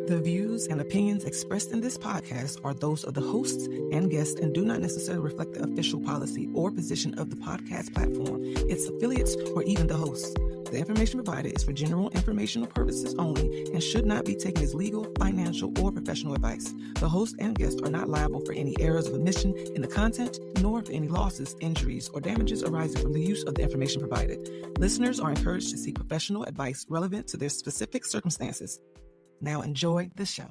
The views and opinions expressed in this podcast are those of the hosts and guests and do not necessarily reflect the official policy or position of the podcast platform, its affiliates, or even the hosts. The information provided is for general informational purposes only and should not be taken as legal, financial, or professional advice. The host and guests are not liable for any errors of omission in the content, nor for any losses, injuries, or damages arising from the use of the information provided. Listeners are encouraged to seek professional advice relevant to their specific circumstances. Now enjoy the show.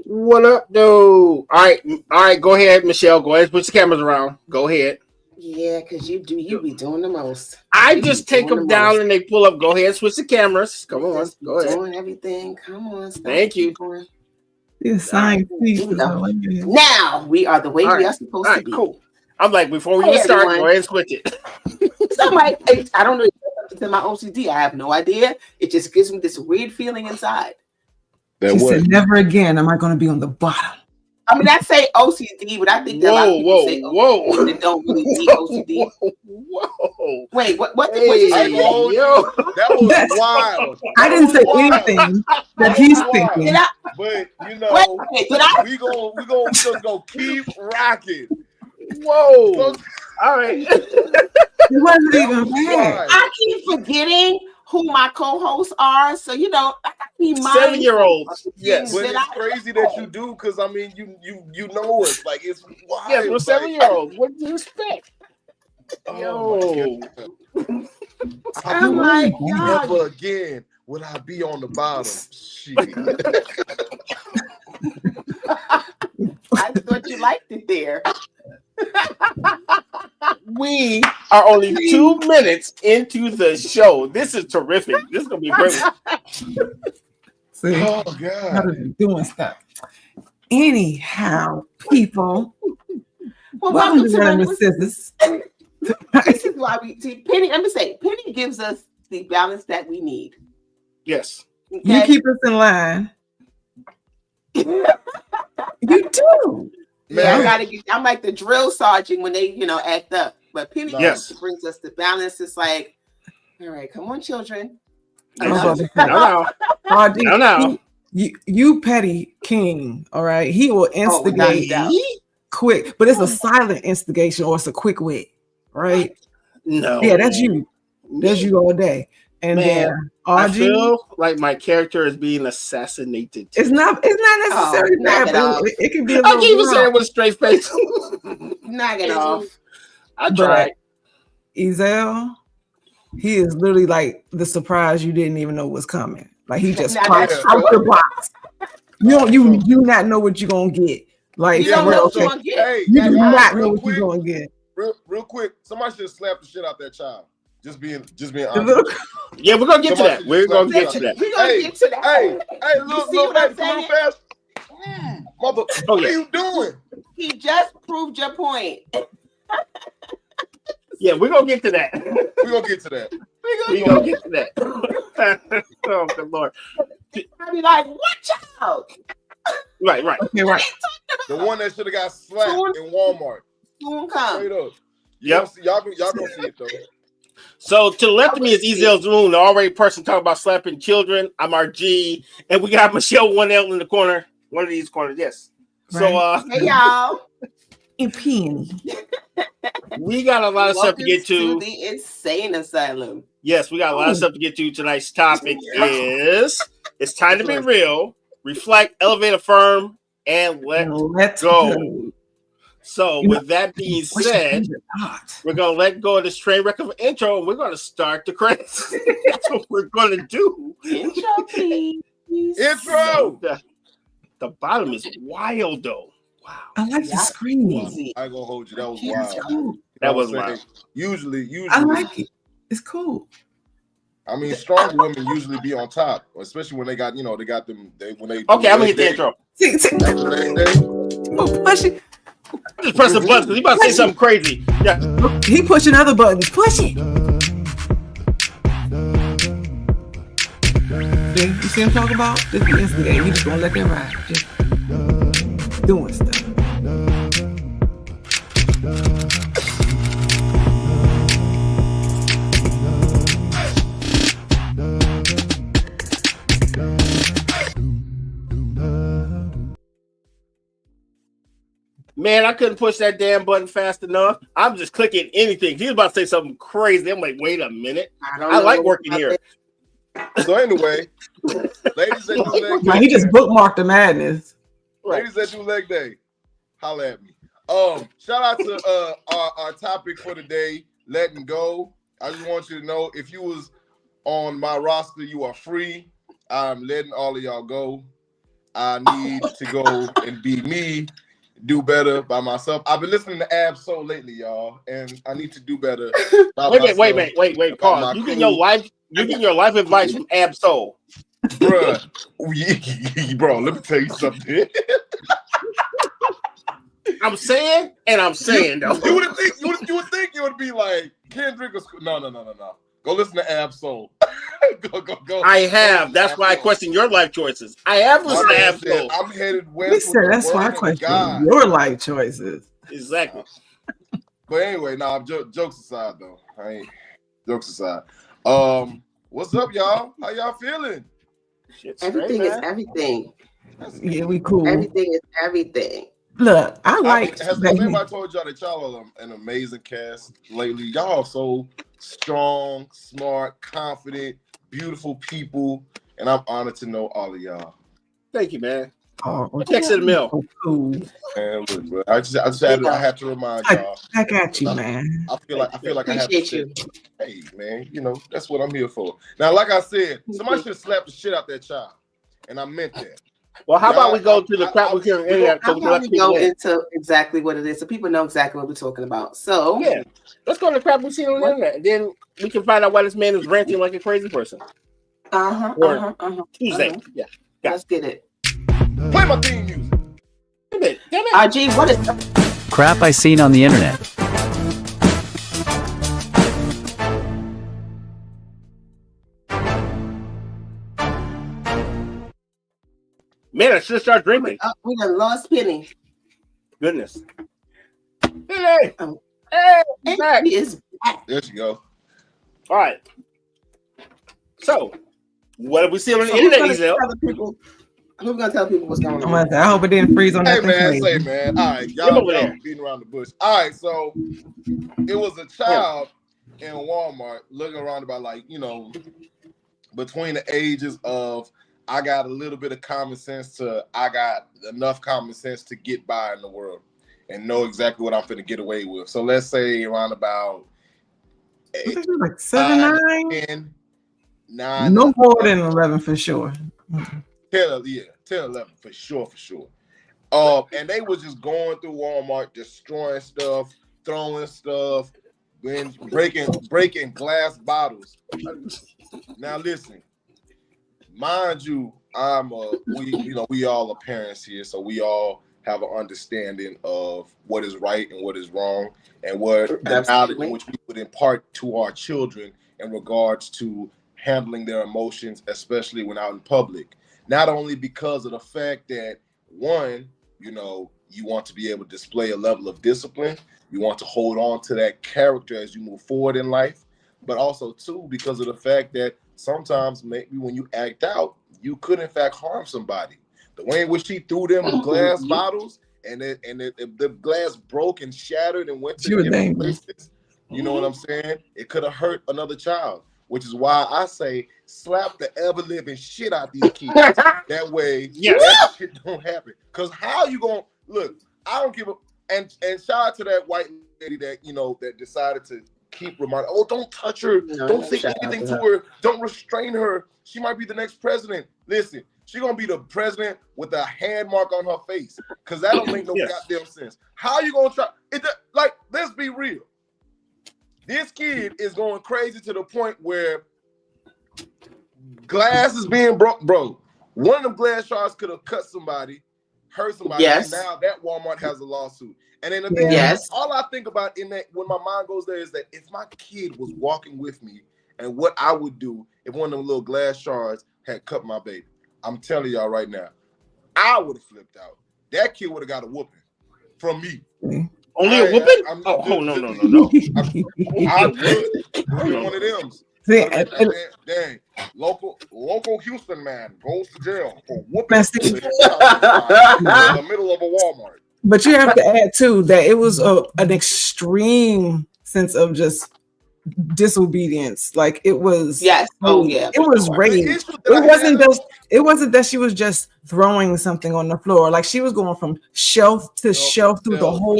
What up, dude? All right. Go ahead, Michelle. Go ahead, put your cameras around. Go ahead. Yeah, because you be doing the most. I just take them down and they pull up. Go ahead, switch the cameras. Come on, go ahead. Doing everything. Come on. Thank you. Now we are the way we are supposed to be. Cool. I'm like, before we even start, go ahead and switch it. So I'm like, I don't know. To my OCD, I have no idea. It just gives me this weird feeling inside. She said, "Never again am I going to be on the bottom." I mean, I say OCD, but I think that a lot of people say OCD that don't really need OCD. Whoa! Wait, what did you say? That was wild. I didn't say anything that he's thinking. But you know, we gonna just go keep rocking. Whoa! All right. It wasn't even bad. I keep forgetting who my co-hosts are, so you know, I gotta be mindful. 7-year-olds. Yes, but it's crazy that you do, because I mean, you know us. Like, it's wild. Yes, we're 7-year-olds. What do you expect? Oh, oh my God! Never again would I be on the bottom. Shit. I thought you liked it there. We are only 2 minutes into the show. This is terrific. This is gonna be great. See, oh God, how are doing stuff. Anyhow, people, welcome to Running with Scissors. This is why we see Penny. Let me say, Penny gives us the balance that we need. Yes, okay? You keep us in line. You do. Yeah, I gotta get. I'm like the drill sergeant when they, act up. But Penny brings us the balance. It's like, all right, come on, children. No. You petty king. All right, he will instigate quick, but it's a silent instigation or it's a quick wit, right? No. Yeah, that's you. That's you all day. And then I feel like my character is being assassinated. It's not necessarily bad, but it can be a little. I keep saying with a straight face. Knock it off. I tried. Ezel, he is literally like the surprise you didn't even know was coming. Like he just popped out the box. You not know what you're gonna get. Like you don't know what you're gonna get. Hey, you do not know what you're gonna get. Real quick, somebody should slap the shit out that child. Just being honest. Yeah, we're gonna get to that. We're gonna get to that. Hey, look, fast. Mother, what are you doing? He just proved your point. Yeah, we're gonna get to that. We're gonna get to that. We're gonna get to that. Oh, good Lord. I'd be like, watch out. Right. Okay, right. The one that should have got slapped in Walmart. Soon come. Straight up. Yep. Y'all gonna see it though. So to the left of me is Ezel's room, the already person talking about slapping children. I'm RG, and we got Michelle 1L in the corner, one of these corners. Yes. Right. So hey y'all. We got a lot of stuff to get to. The insane asylum. Yes, we got a lot of stuff to get to. Tonight's topic is it's time to be real, reflect, elevate, affirm, and let go. So with that being said, we're going to let go of this train wreck of an intro and we're going to start the credits. That's what we're going to do. Intro, please. Intro! The bottom is wild, though. Wow. I like the screen. I ain't going to hold you. That was wild. Cool. That was wild. Usually. I like it. It's cool. I mean, strong women usually be on top, especially when they got, they got them. Okay, I'm going to hit the intro. Push it. Just press the button because he about to say something crazy. Yeah. He pushing other buttons. Push it. See, you see him talking about? This is the instigate. We just gonna let that ride. Just doing stuff. Man, I couldn't push that damn button fast enough. I'm just clicking anything. He was about to say something crazy. I'm like, wait a minute. I like working here. So anyway, ladies that do leg day. He just bookmarked the madness. Ladies that do leg day, holla at me. Shout out to our topic for today, letting go. I just want you to know, if you was on my roster, you are free. I'm letting all of y'all go. I need to go and be me, do better by myself. I've been listening to Absol lately, y'all, and I need to do better. Wait, pause. You get your life advice from Absol. Bro, let me tell you something. I'm saying though. You would think it would be like Kendrick or no. Go listen to Absol. go. I have. That's why I question your life choices. I have listened to Absol. I'm headed west. He said that's why I question your life choices. Exactly. But anyway, jokes aside though. Jokes aside. What's up, y'all? How y'all feeling? Everything is everything. Yeah, we cool. Everything is everything. Look, I like. Has anybody told y'all that y'all are an amazing cast lately? Y'all are so strong, smart, confident, beautiful people, and I'm honored to know all of y'all. Thank you, man. Oh, text in the mail. So cool. Man, look, bro, I had to remind y'all. I got you, man. I feel like I have to say, you. hey, man, that's what I'm here for. Now, like I said, somebody should have slapped the shit out that child, and I meant that. Well, how about we go to the crap we can internet? How about we go into exactly what it is so people know exactly what we're talking about? So yeah, let's go to the crap we see on the internet, and then we can find out why this man is ranting like a crazy person. Tuesday. Yeah. Let's get it. Play my theme music. Damn it. Gee, what is crap I seen on the internet? Man, I should start drinking. We done lost Penny. Goodness. Hey, he's back. He is back. There you go. All right. So, what have we seen on the internet, Ezel? Who's gonna tell people what's going on? I hope it didn't freeze on that. Hey man. All right, y'all beating around the bush. All right, so it was a child in Walmart looking around about between the ages of I got a little bit of common sense to I got enough common sense to get by in the world and know exactly what I'm finna get away with. So let's say around about 8, like 7, 9, 9. No more than 11 for sure. 10, 11 for sure. And they were just going through Walmart, destroying stuff, throwing stuff, breaking glass bottles. Now listen. Mind you, we all are parents here, so we all have an understanding of what is right and what is wrong, and what the knowledge in which we would impart to our children in regards to handling their emotions, especially when out in public. Not only because of the fact that one, you want to be able to display a level of discipline, you want to hold on to that character as you move forward in life, but also two, because of the fact that sometimes maybe when you act out, you could in fact harm somebody. The way in which she threw them glass bottles and the glass broke and shattered and went to different places, you know what I'm saying? It could have hurt another child, which is why I say slap the ever living shit out these kids. That way, that shit don't happen. Because how you gonna look? I don't give a and shout out to that white lady that that decided to keep reminding, don't touch her, don't say anything to her, don't restrain her. She might be the next president. Listen, she's gonna be the president with a hand mark on her face, because that don't make no goddamn sense. How you gonna try it? Like, let's be real. This kid is going crazy to the point where glass is being broke, bro. One of them glass shards could have cut somebody, hurt somebody, and now that Walmart has a lawsuit. And then the thing is, all I think about in that when my mind goes there is that if my kid was walking with me and what I would do if one of them little glass shards had cut my baby. I'm telling y'all right now, I would have flipped out. That kid would have got a whooping from me. Only a whooping? No. I would. One of them. Dang, local Houston man goes to jail for whooping in the middle of a Walmart. But you have to add too that it was an extreme sense of just disobedience. Like it was. Yes. Oh yeah. It was rage. It wasn't that she was just throwing something on the floor. Like she was going from shelf to shelf through the whole.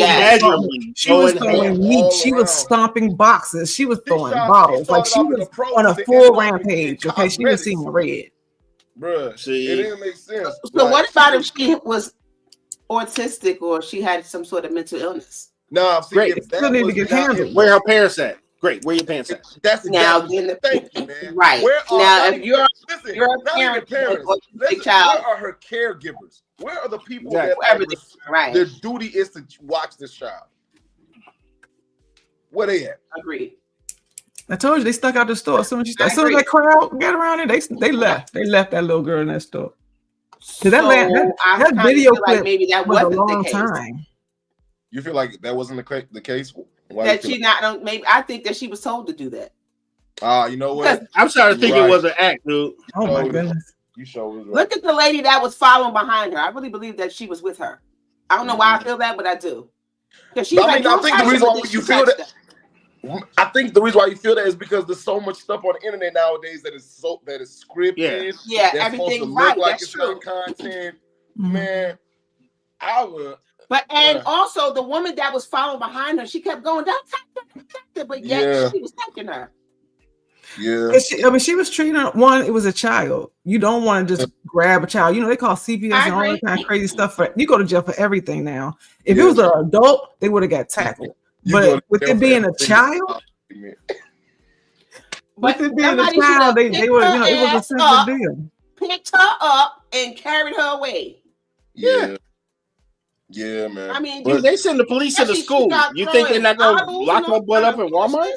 She was throwing meat. She was stomping boxes. She was throwing bottles. Like she was on a full rampage. Okay, she was seeing red. Bruh, it didn't make sense. So what about if she was autistic or she had some sort of mental illness? No, great. If that need to get handled. Where her parents at? Great. Where your parents at? That's now thank you, man. Right. Now, if you're a parent, where are her caregivers? Where are the people that their duty is to watch this child? Where they at? Agreed. I told you they stuck out the store as soon as that crowd got around it. They left. They left that little girl in that store. So that video clip like maybe that wasn't a long the case. time. You feel like that wasn't the case? That she not maybe I think that she was told to do that. You know what? I'm starting to think it was an act, dude. Oh my goodness. You sure was right. Look at the lady that was following behind her. I really believe that she was with her. I don't know why I feel that, but I do. I think the reason why you feel that. I think the reason why you feel that is because there's so much stuff on the internet nowadays that is scripted. Yeah, everything right. Like that's it's true. not content. Man, I would. But also the woman that was following behind her, she kept going, "Don't touch her," but yet she was touching her. Yeah, she was treating her. One, it was a child. You don't want to just grab a child. You know they call CPS and all that kind of crazy stuff. You go to jail for everything now. If it was an adult, they would have got tackled. But with it being a child, they were. It was a simple deal. Picked her up and carried her away. Yeah, man. I mean, dude, they send the police to the school. You think they're not going to lock her butt up in Walmart?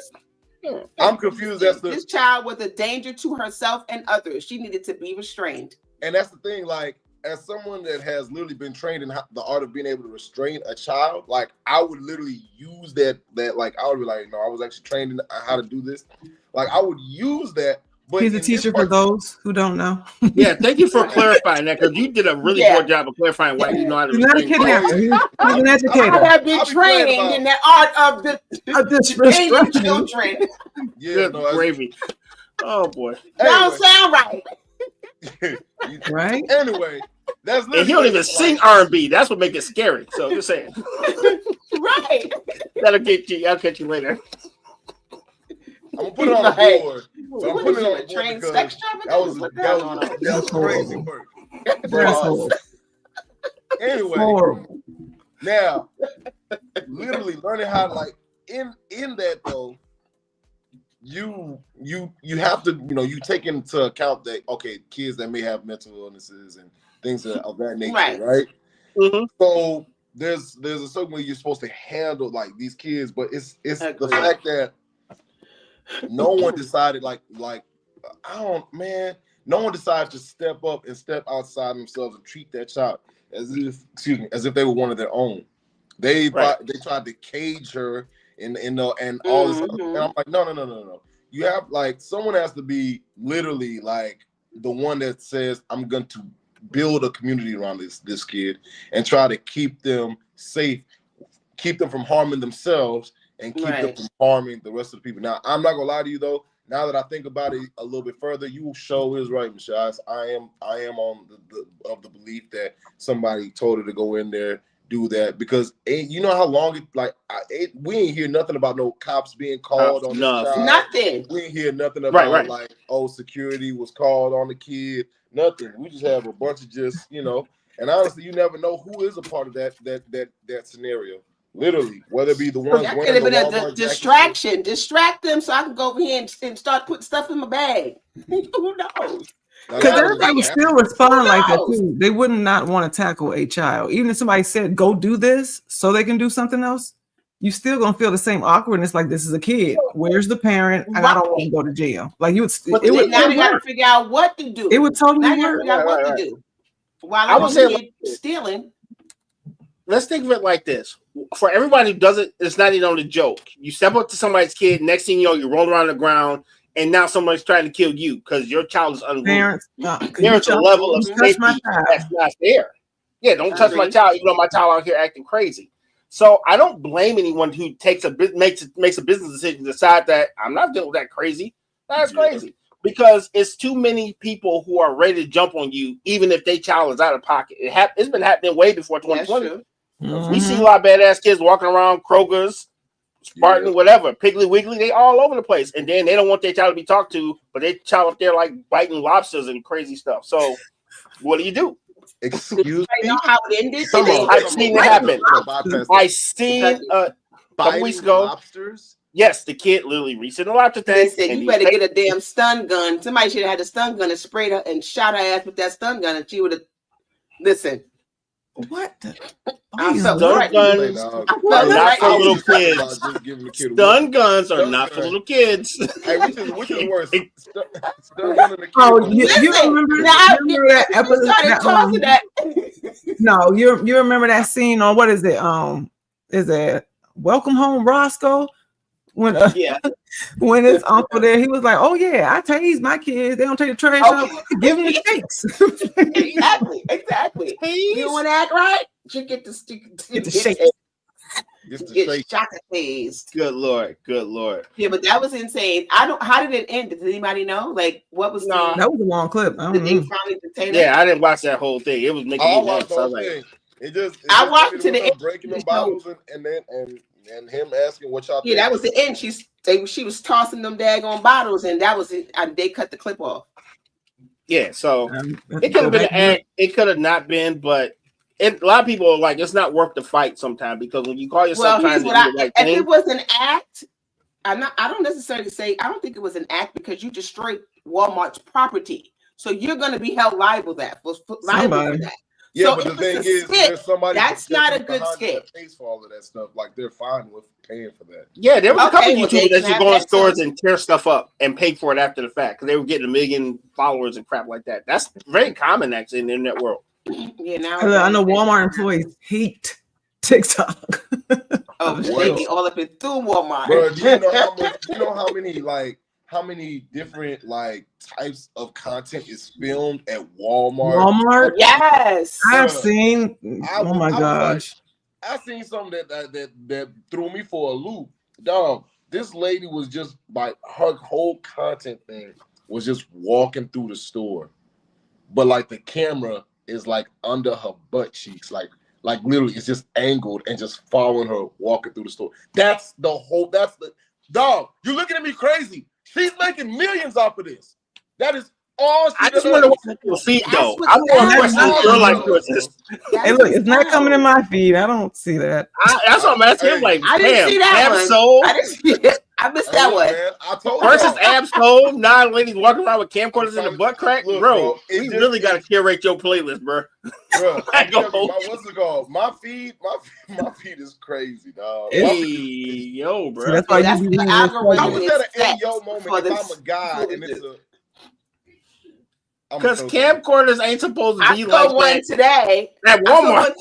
I'm confused as to this child was a danger to herself and others. She needed to be restrained. And that's the thing, like, as someone that has literally been trained in the art of being able to restrain a child, like, I would literally use that like, I would be like, no, I was actually trained in how to do this. Like, I would use that. But he's a teacher for those who don't know. Yeah, thank you for clarifying that, because you did a really good job of clarifying why you know how to restrain. He's an educator. I have been trained in the art of this restraining children. Yeah, gravy. Oh boy, don't sound right. Right? Anyway, that's and he don't even sing R&B. That's what makes it scary. So just saying. Right. That'll get you. I'll catch you later. I'm gonna put it on the board. So I'm putting it on the board because that was crazy work. Anyway, now literally learning how to, like, in that though, you have to, you take into account that kids that may have mental illnesses and things of that nature, right? Mm-hmm. So there's a certain way you're supposed to handle like these kids, but it's the fact that no one decided no one decided to step up and step outside themselves and treat that child as if they were one of their own. They tried to cage her and all this other, and I'm like, no. You have, like, someone has to be literally like the one that says, I'm going to build a community around this kid and try to keep them safe, keep them from harming themselves, and keep them from harming the rest of the people. Now, I'm not gonna lie to you though. Now that I think about it a little bit further, you show is right, Michelle. I am on the belief that somebody told her to go in there, do that, because you know how long we ain't hear nothing about no cops being called on this child. Nothing. We ain't hear nothing about like, security was called on the kid. Nothing. We just have a bunch of just, and honestly, you never know who is a part of that scenario. Literally, whether it be the ones that could have been a distraction. Distract them so I can go over here and start putting stuff in my bag. Who knows? Because everybody would still respond like that too. They would not want to tackle a child. Even if somebody said, go do this so they can do something else, you still gonna feel the same awkwardness like this is a kid. Where's the parent? And I don't want to go to jail. Like you would now you gotta figure out what to do. It would totally work. Figure out what to do. While I was stealing. Let's think of it like this. For everybody who doesn't, it's not even on the joke. You step up to somebody's kid, next thing you know, you roll around the ground, and now somebody's trying to kill you because your child is unruly. There's a level of safety that's not there. Yeah, don't touch my child, even though my child out here acting crazy. So I don't blame anyone who makes a business decision to decide that I'm not dealing with that crazy. That's crazy. Because it's too many people who are ready to jump on you, even if their child is out of pocket. It's been happening way before 2020. We see a lot of badass kids walking around Kroger's, Spartan, whatever, Piggly Wiggly, they all over the place. And then they don't want their child to be talked to, but their child up there like biting lobsters and crazy stuff. So what do? Excuse me? Know how it ended? I've seen it happen. I seen a couple weeks ago. Lobsters? Yes, the kid literally reached in the lobster tank. They said, you better get a damn stun gun. Somebody should have had a stun gun and sprayed her and shot her ass with that stun gun, and she would have. Listen. What? Stun guns are not for little kids. Stun guns are not for little kids. Hey, which is worse? Oh, you remember that episode? No, you remember that scene on what is it? Is it Welcome Home, Roscoe? When when his uncle there, he was like, "Oh yeah, I tase my kids. They don't take the trash out. Give them the shakes." Exactly. You want to act right? You get the shakes. Get shot at phase. Good lord. Yeah, but that was insane. How did it end? Does anybody know? Like, what was that was a long clip. Did they finally detain it? Yeah, I didn't watch that whole thing. It was making me mad. I watched to the end. Breaking the bottles and him asking what y'all. Yeah, that was the end. She was tossing them daggone bottles, and that was it. They cut the clip off. Yeah, so it could have been an act. It could have not been, but a lot of people are like, it's not worth the fight sometimes because when you call yourself trying to do the right thing, if it was an act, I don't necessarily say I don't think it was an act because you destroyed Walmart's property, so you're going to be held liable for that. Yeah, so but the thing is, there's somebody that's not a good skit. Pays for all of that stuff. Like they're fine with paying for that. Yeah, there was a couple of YouTubers that used to go in stores and tear stuff up and pay for it after the fact because they were getting 1 million followers and crap like that. That's very common actually in the internet world. Yeah, now I know Walmart employees hate TikTok. They be all up and through Walmart. Bro, do you know how many different types of content is filmed at Walmart? Yes, I've seen. Oh my gosh, I seen something that threw me for a loop. Dog, this lady was just her whole content thing was just walking through the store, but the camera is under her butt cheeks, like literally it's just angled and just following her walking through the store. That's the dog. You're looking at me crazy. She's making millions off of this. That is all she I just wonder what people feed though. I'm more questioning your life choices. Hey, look, it's not coming in my feed. I don't see that. That's what I'm asking. I didn't see that one. I didn't see it. I missed that one. Man, I told versus Absol, 9 ladies walking around with camcorders in the butt crack. Look, bro, we really got to curate your playlist, bro. What's it called? My feed is crazy, dog. Hey, yo, bro. So that's why that's the algorithm. I was at an yo moment if I'm a guy and it's a. Because camcorders ain't supposed to be like that. At Walmart.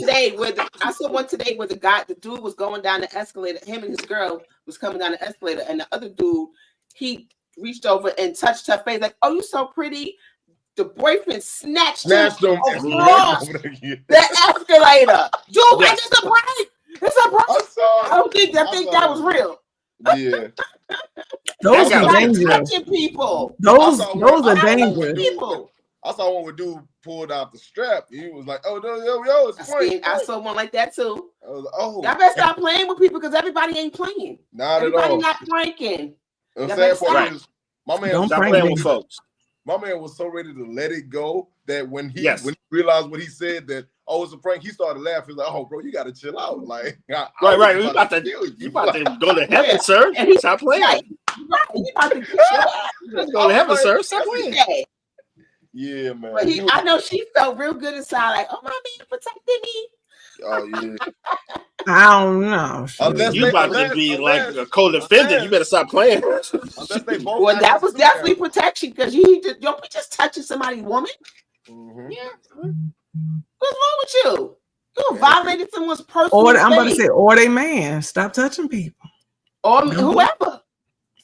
I saw one today where the dude was going down the escalator. Him and his girl was coming down the escalator, and the other dude, he reached over and touched her face, like, "Oh, you're so pretty." The boyfriend snatched him across the escalator. Dude, it's a prank. It's a prank. I think that was real. Yeah. Those are dangerous. Touching people. Those are dangerous. People. I saw one where dude pulled out the strap. He was like, "Oh, yo, it's playing." I saw one like that too. I was like, "Oh, y'all better stop playing with people because everybody ain't playing. Not everybody at all. Not pranking. The sad part is, my man don't prank with folks. My man was so ready to let it go that when he realized what he said that it's a prank, he started laughing. He's like, "Oh, bro, you got to chill out." Like, right. You about to go to heaven, sir. Stop playing. Right. You about to go to heaven, sir. Stop playing. Yeah, man. But I know she felt real good inside, like, "Oh, my man protected me." Oh yeah. I don't know. You about to be like a co-defendant. You better stop playing. Well, that was definitely protection because you don't be just touching somebody's woman. Mm-hmm. Yeah. What's wrong with you? You violated someone's personal space. I'm about to say, or they man. Stop touching people. Or whoever.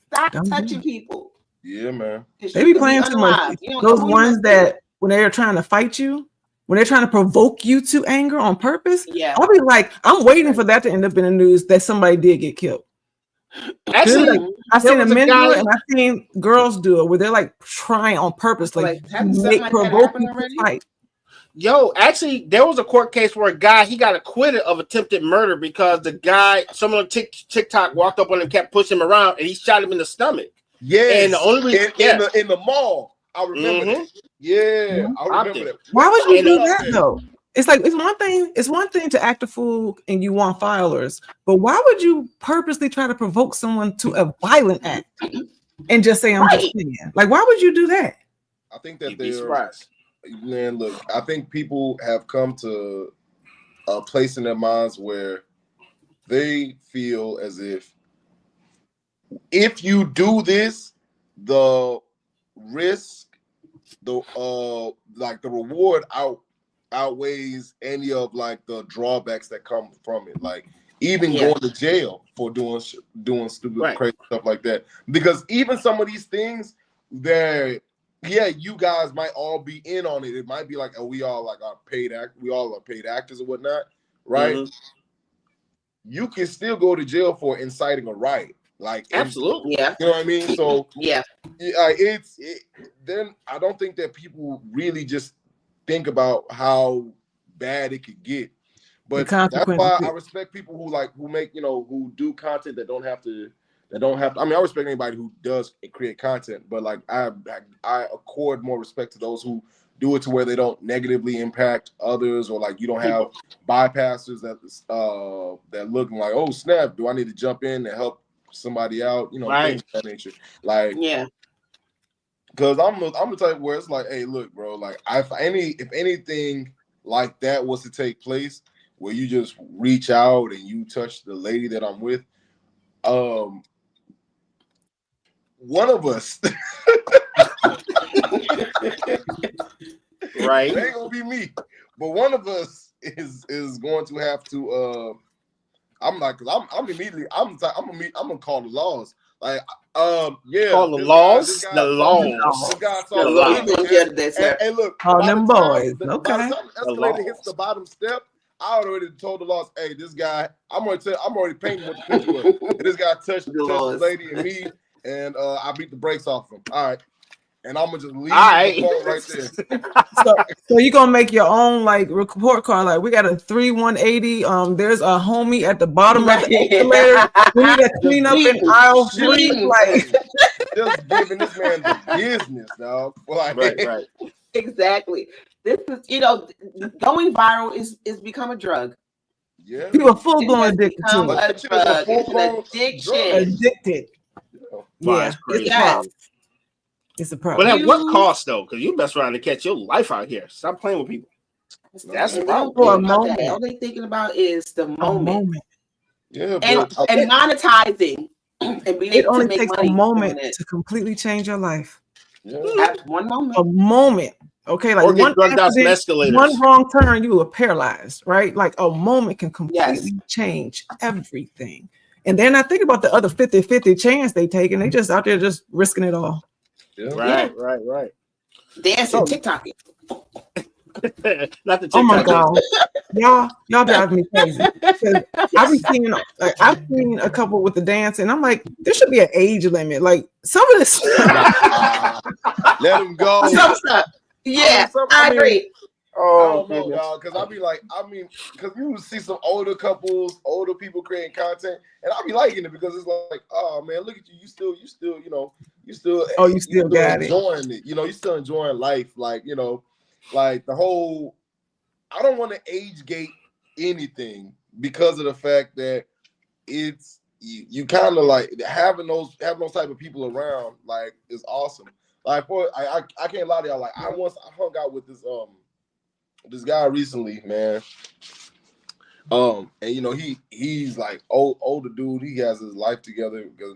Stop touching people. Yeah, man. They be playing too much. Those ones that when they're trying to fight you, when they're trying to provoke you to anger on purpose, Yeah. I'll be like, I'm waiting for that to end up in the news that somebody did get killed. Actually, like, I've seen men do it, and I've seen girls do it where they're like trying on purpose, like provoke you to fight. Yo, actually, there was a court case where a guy, he got acquitted of attempted murder because the guy, someone on TikTok walked up on him, kept pushing him around, and he shot him in the stomach. Yes, and the only reason, in the mall, I remember that. Yeah, I remember that. Why would you do that though? It's like it's one thing to act a fool and you want followers, but why would you purposely try to provoke someone to a violent act and just say I'm just kidding? Like, why would you do that? I think that they're man, look, I think people have come to a place in their minds where they feel as if you do this, the risk, the reward outweighs any of like the drawbacks that come from it. Like even going to jail for doing stupid, crazy stuff like that. Because even some of these things, you guys might all be in on it. It might be like, we all are paid actors or whatnot, right? Mm-hmm. You can still go to jail for inciting a riot. Like absolutely, yeah. You know what I mean? So yeah, then I don't think that people really just think about how bad it could get. But that's why I respect people who make, who do content that don't have to. I mean, I respect anybody who does create content, but like I accord more respect to those who do it to where they don't negatively impact others, or like you don't have bypassers that looking like, oh snap, do I need to jump in and help somebody out? Things of that nature. Like, yeah. Because I'm the type where it's like, hey, look, bro, like if anything like that was to take place, where you just reach out and you touch the lady that I'm with, one of us, right? It ain't gonna be me, but one of us is going to have to. I'm not, because I'm gonna call the laws. Like, call the laws. The laws. And look, call them boys. By the time the escalator hits the bottom step, I already told the laws, hey, this guy, I'm already painting what the picture was. And this guy touched the lady and me, and I beat the brakes off him. All right. And I'm gonna just leave the phone right there. So you're gonna make your own like report card. Like, we got a 3180. There's a homie at the bottom of the escalator. We need to clean up in aisle 3. Like, just giving this man the business, dog. Like, right. Exactly. This is, going viral is become a drug. Yeah. People are full blown addicted to it. It's an addiction. Addicted. Yeah. It's a problem. But at what cost though? Because you mess around to catch your life out here. Stop playing with people. That's the problem. For a moment. All they thinking about is the moment. Yeah, and monetizing and being able to make money. It only takes a moment to completely change your life. Yeah. At one moment. A moment. Okay, like one wrong turn, you are paralyzed, right? Like a moment can completely change everything. And they're not thinking about the other 50-50 chance they take, and they just out there just risking it all. Yeah. Right. Dancing, TikToking. Not the TikTok. Oh my God, y'all drive me crazy. I've seen a couple with the dance, and I'm like, there should be an age limit. Like some of this stuff. Let them go. Some stuff. Yeah, I agree. Oh, I don't know, dog. Because because you see some older couples, older people creating content, and I'll be liking it because it's like, oh man, look at you. You still, you still got enjoying it. You still enjoying life. Like, like the whole. I don't want to age gate anything because of the fact that it's you kind of like having those type of people around. Like, is awesome. Like, I can't lie to y'all. Like, I hung out with this guy recently, man. And he's like older dude. He has his life together because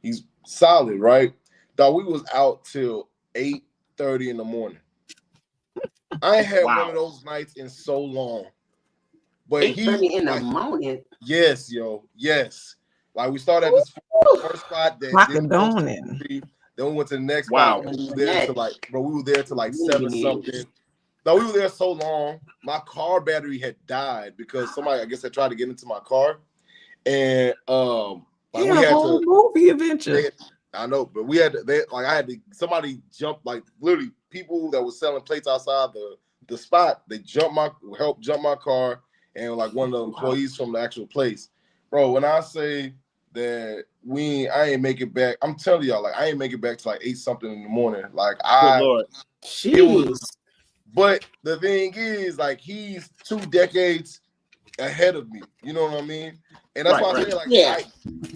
he's solid, right? Dog, we was out till 8:30 in the morning. I ain't had one of those nights in so long. But 8:30 in the morning. Yes, yo, yes. Like, we started at this first spot that then we went to the next spot. We were there to like 7 something. No, we were there so long. My car battery had died because somebody, I guess, had tried to get into my car, and like we had a whole movie adventure. I know, but we had to, I had to, somebody jump, like literally people that was selling plates outside the spot. They helped jump my car, and like one of the employees from the actual place, bro. When I say that I ain't make it back, I'm telling y'all, like I ain't make it back to like 8 something in the morning. Like Lord. But the thing is, like he's 2 decades ahead of me. You know what I mean? And that's why I say,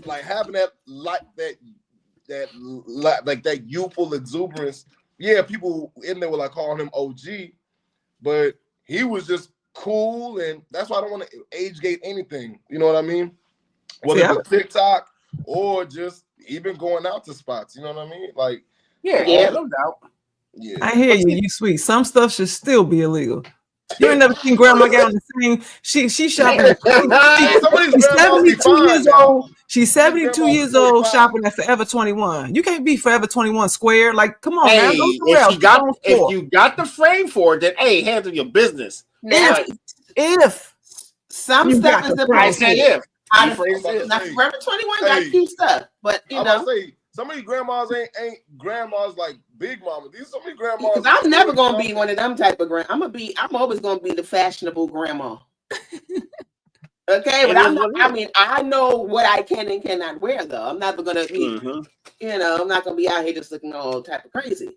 like having that youthful exuberance. Yeah, people in there were like calling him OG, but he was just cool, and that's why I don't want to age gate anything. You know what I mean? Whether it's TikTok or just even going out to spots. You know what I mean? Like, no doubt. Yeah, I hear you. You sweet. Some stuff should still be illegal. You ain't never seen grandma get on the same. She's shopping. She's 72 years old. She's 72 years old shopping at Forever 21. You can't be Forever 21 square. Like, come on, man. If you got the frame for it, then handle your business. Now, if some stuff is the I said if. Now, Forever 21 got cute stuff, but you know. Some of these grandmas ain't grandmas like Big Mama. Some of these grandmas. Because I'm never gonna be one of them type of I'm always gonna be the fashionable grandma. Okay, but I know what I can and cannot wear though. I'm not gonna be, I'm not gonna be out here just looking all type of crazy.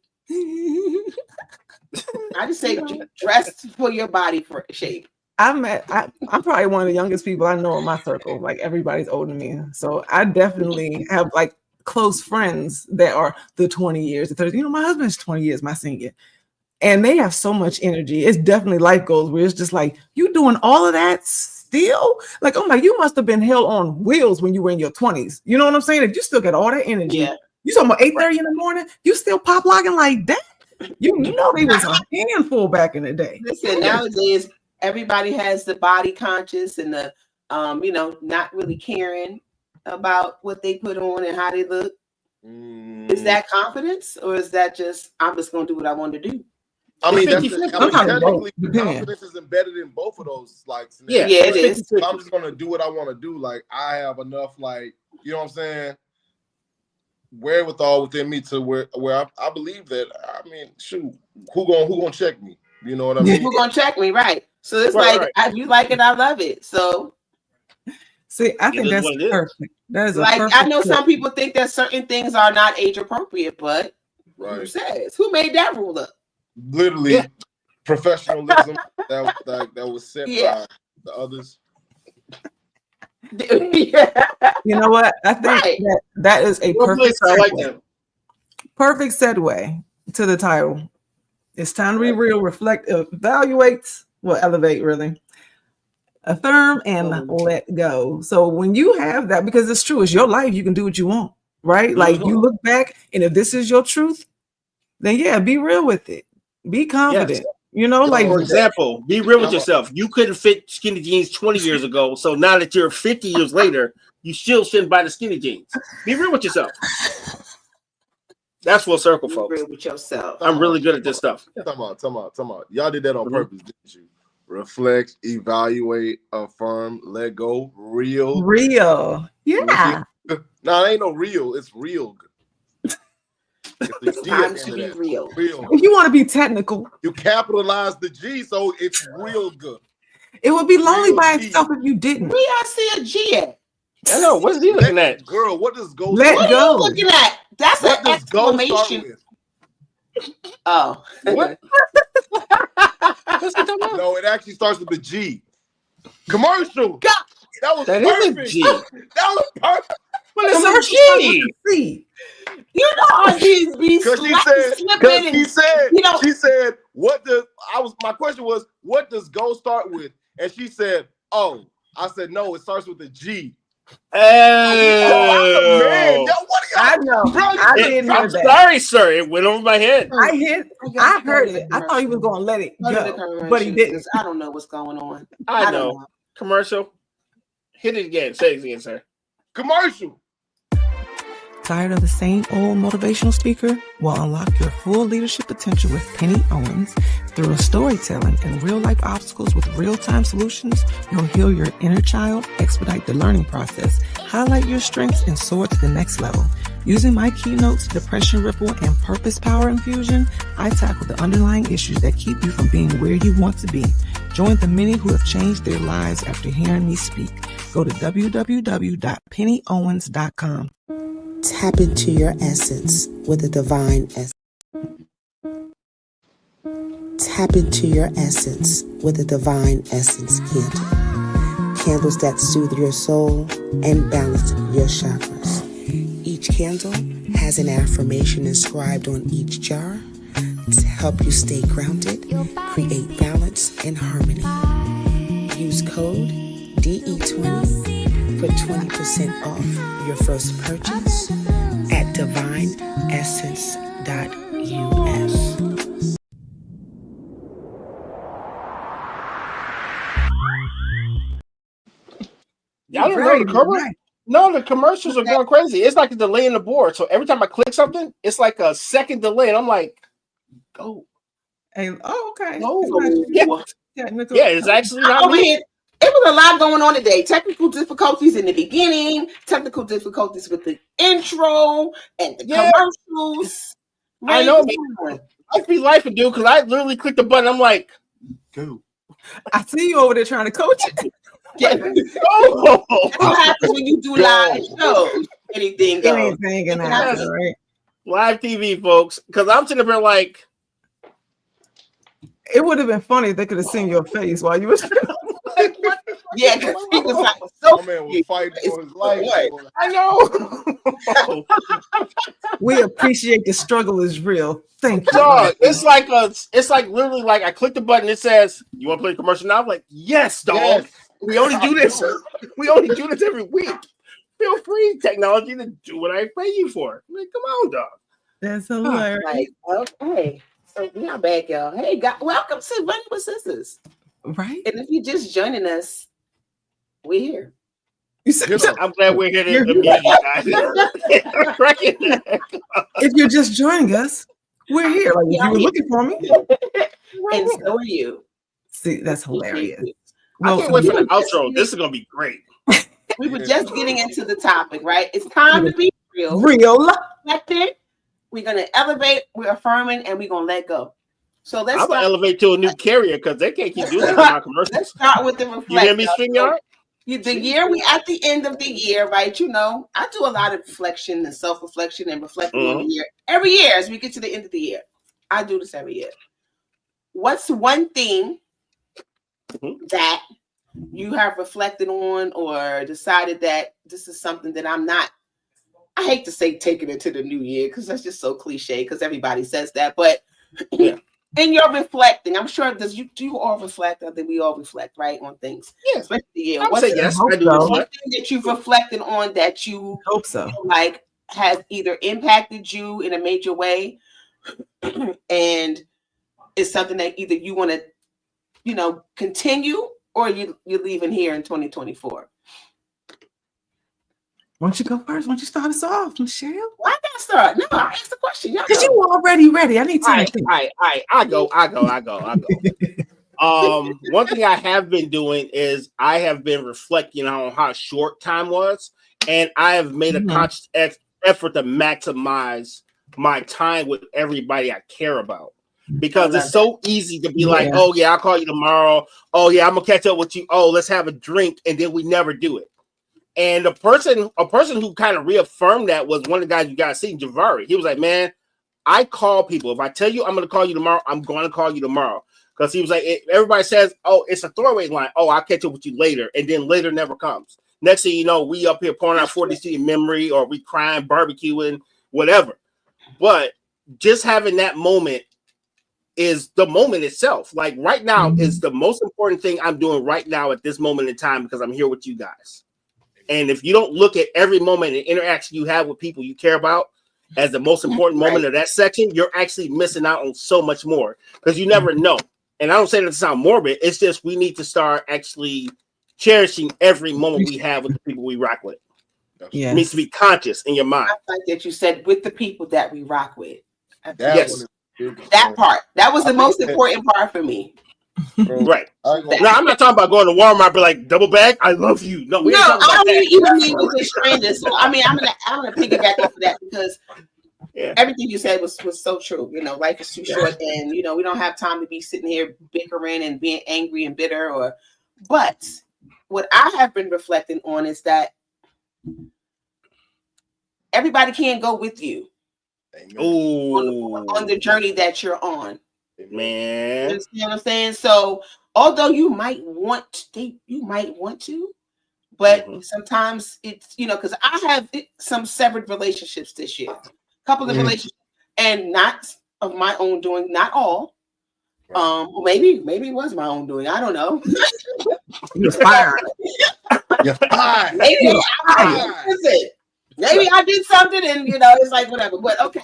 I just say dress for your body for shape. I'm probably one of the youngest people I know in my circle. Like everybody's older than me, so I definitely have like close friends that are the 20 years, the 30. You know, my husband's 20 years my senior, and they have so much energy. It's definitely life goals where it's just like, you doing all of that still? Like, I'm like, you must have been hell on wheels when you were in your 20s. You know what I'm saying? If you still got all that energy, you talking about 8:30 in the morning, you still pop locking like that? You know they was a handful back in the day. Listen, nowadays everybody has the body conscious and the not really caring about what they put on and how they look. Is that confidence, or is that just I'm just going to do what I want to do? I mean, technically, confidence is embedded in both of those. Like, it is. I'm just going to do what I want to do. Like, I have enough, like, you know what I'm saying, wherewithal within me to where I believe that. I mean, shoot, who gonna check me? You know what I mean? Who gonna check me? Right. So it's if you like it, I love it. So. See, I think that's perfect. That is perfect. I know some people think that certain things are not age appropriate, but who says? Who made that rule up? Literally, professionalism that was set by the others. You know what? I think that is a perfect segue. Perfect segue to the title. It's time to be real, reflect, evaluate, elevate really. Affirm and let go. So when you have that, because it's true, it's your life, you can do what you want, right? Like you look back, and if this is your truth, then be real with it. Be confident. Yes. You know, like for example, be real with yourself. You couldn't fit skinny jeans 20 years ago, so now that you're 50 years later, you still shouldn't buy the skinny jeans. Be real with yourself. That's full circle, folks. Be real with yourself. I'm really good at this stuff. Talk about. Y'all did that on purpose, didn't you? Reflect, evaluate, affirm, let go, real. Yeah. No, it ain't no real. It's real. It's time to be real. If you want to be technical, you capitalize the G, so it's real good. It would be lonely by itself if you didn't. Where y'all see a G at? I know. What's he looking at? Girl, what does go? Let go. What are you looking at? That's an exclamation. Oh. What? No, it actually starts with the G. Commercial. God. That was perfect. Is a G. That was perfect. Well, it's a G. You know how these be slipping. She said, what does my question was, what does go start with? And she said, oh. I said, no, it starts with a G. Oh, man. Yo, I know. I'm sorry, sir. It went over my head. I heard it. I thought he was going to let it go, but he didn't. I don't know what's going on. I know. Commercial. Hit it again. Say it again, sir. Commercial. Tired of the same old motivational speaker? Well, unlock your full leadership potential with Penny Owens. Through storytelling and real-life obstacles with real-time solutions, you'll heal your inner child, expedite the learning process, highlight your strengths, and soar to the next level. Using my keynotes, Depression Ripple, and Purpose Power Infusion, I tackle the underlying issues that keep you from being where you want to be. Join the many who have changed their lives after hearing me speak. Go to www.pennyowens.com. Tap into your essence with a divine essence. Tap into your essence with a divine essence candle. Candles that soothe your soul and balance your chakras. Each candle has an affirmation inscribed on each jar to help you stay grounded, create balance and harmony. Use code DE20 for 20% off your first purchase at divineessence.us. Y'all don't know the commercials? No, the commercials are going crazy. It's like a delay in the board. So every time I click something, it's like a second delay. And I'm like, go. Hey, okay. No. Yeah, it's actually not me. It was a lot going on today. Technical difficulties in the beginning, technical difficulties with the intro and the commercials. I know, man. Life be life, dude, because I literally clicked the button. I'm like, go. I see you over there trying to coach it. That's what happens when you do live shows. Anything goes. Anything can happen, right? Live TV, folks. Because I'm sitting there like, it would have been funny if they could have seen your face while you were like, yeah, because he was like, so man was fighting for his life. I know. We appreciate the struggle is real. Thank you. Dog, it's like literally like I click the button. It says, "You want to play a commercial now?" I'm like, yes, dog. Yes. We only do this. We only do this every week. Feel free, technology, to do what I pay you for. I'm like, come on, dog. That's hilarious. Like, okay, so we are back, y'all. Hey, welcome to Running with Sisters. Right. And if you're just joining us, we're here. I'm glad we're here to meet you guys. If you're just joining us, we're here. Like, if you were looking for me. And so are you. See, that's hilarious. I can't wait for the outro. This is going to be great. We were just getting into the topic, right? It's time to be real. Reflected. We're going to elevate, we're affirming, and we're going to let go. So let's I'm going to elevate to a new carrier because they can't keep doing that in my commercials. Let's start with the reflection. You hear me, StreamYard? The year, we at the end of the year, right? You know, I do a lot of reflection and self-reflection and reflecting on the year. Every year, as we get to the end of the year. I do this every year. What's one thing that you have reflected on or decided that this is something that I'm not, I hate to say taking it to the new year because that's just so cliche because everybody says that, but in your reflecting, I'm sure do you all reflect? I think we all reflect, right, on things. Yeah, especially the year. I say yes. I do. One thing that you've reflected on that you hope so, like, has either impacted you in a major way, and it's something that either you want to, continue or you're leaving here in 2024. Why don't you go first? Why don't you start us off, Michelle? Why I gotta start? No, I asked the question. Because you already ready. I need time to think. All right. I go. One thing I have been doing is I have been reflecting on how short time was, and I have made a conscious effort to maximize my time with everybody I care about. Because it's so easy to be like, oh yeah, I'll call you tomorrow. Oh yeah, I'm gonna catch up with you. Oh, let's have a drink, and then we never do it. And a person who kind of reaffirmed that was one of the guys you guys see, Javari. He was like, man, I call people. If I tell you I'm going to call you tomorrow, I'm going to call you tomorrow. Because he was like, everybody says, oh, it's a throwaway line. Oh, I'll catch up with you later. And then later never comes. Next thing you know, we up here pouring out 40C in memory, or we crying, barbecuing, whatever. But just having that moment is the moment itself. Like right now is the most important thing I'm doing right now at this moment in time because I'm here with you guys. And if you don't look at every moment and interaction you have with people you care about as the most important moment of that section, you're actually missing out on so much more because you never know. And I don't say that to sound morbid. It's just we need to start actually cherishing every moment we have with the people we rock with. Yeah, It means to be conscious in your mind. I like that you said with the people that we rock with. Yes. That part. That was the most important part for me. Bro, Right. No, I'm not talking about going to Walmart, but like double bag. I love you. No, we ain't talking about I don't that. even mean with the strangers. So I mean, I'm gonna piggyback off of that because everything you said was so true. You know, life is too short, and you know we don't have time to be sitting here bickering and being angry and bitter. But what I have been reflecting on is that everybody can't go with you on the journey that you're on. Man, you understand what I'm saying? So although you might want to, but sometimes it's because I have some severed relationships this year, a couple of relationships, and not of my own doing, not all. Maybe it was my own doing. I don't know. You're fired. You're fired. Maybe I did something, and it's like whatever. But okay,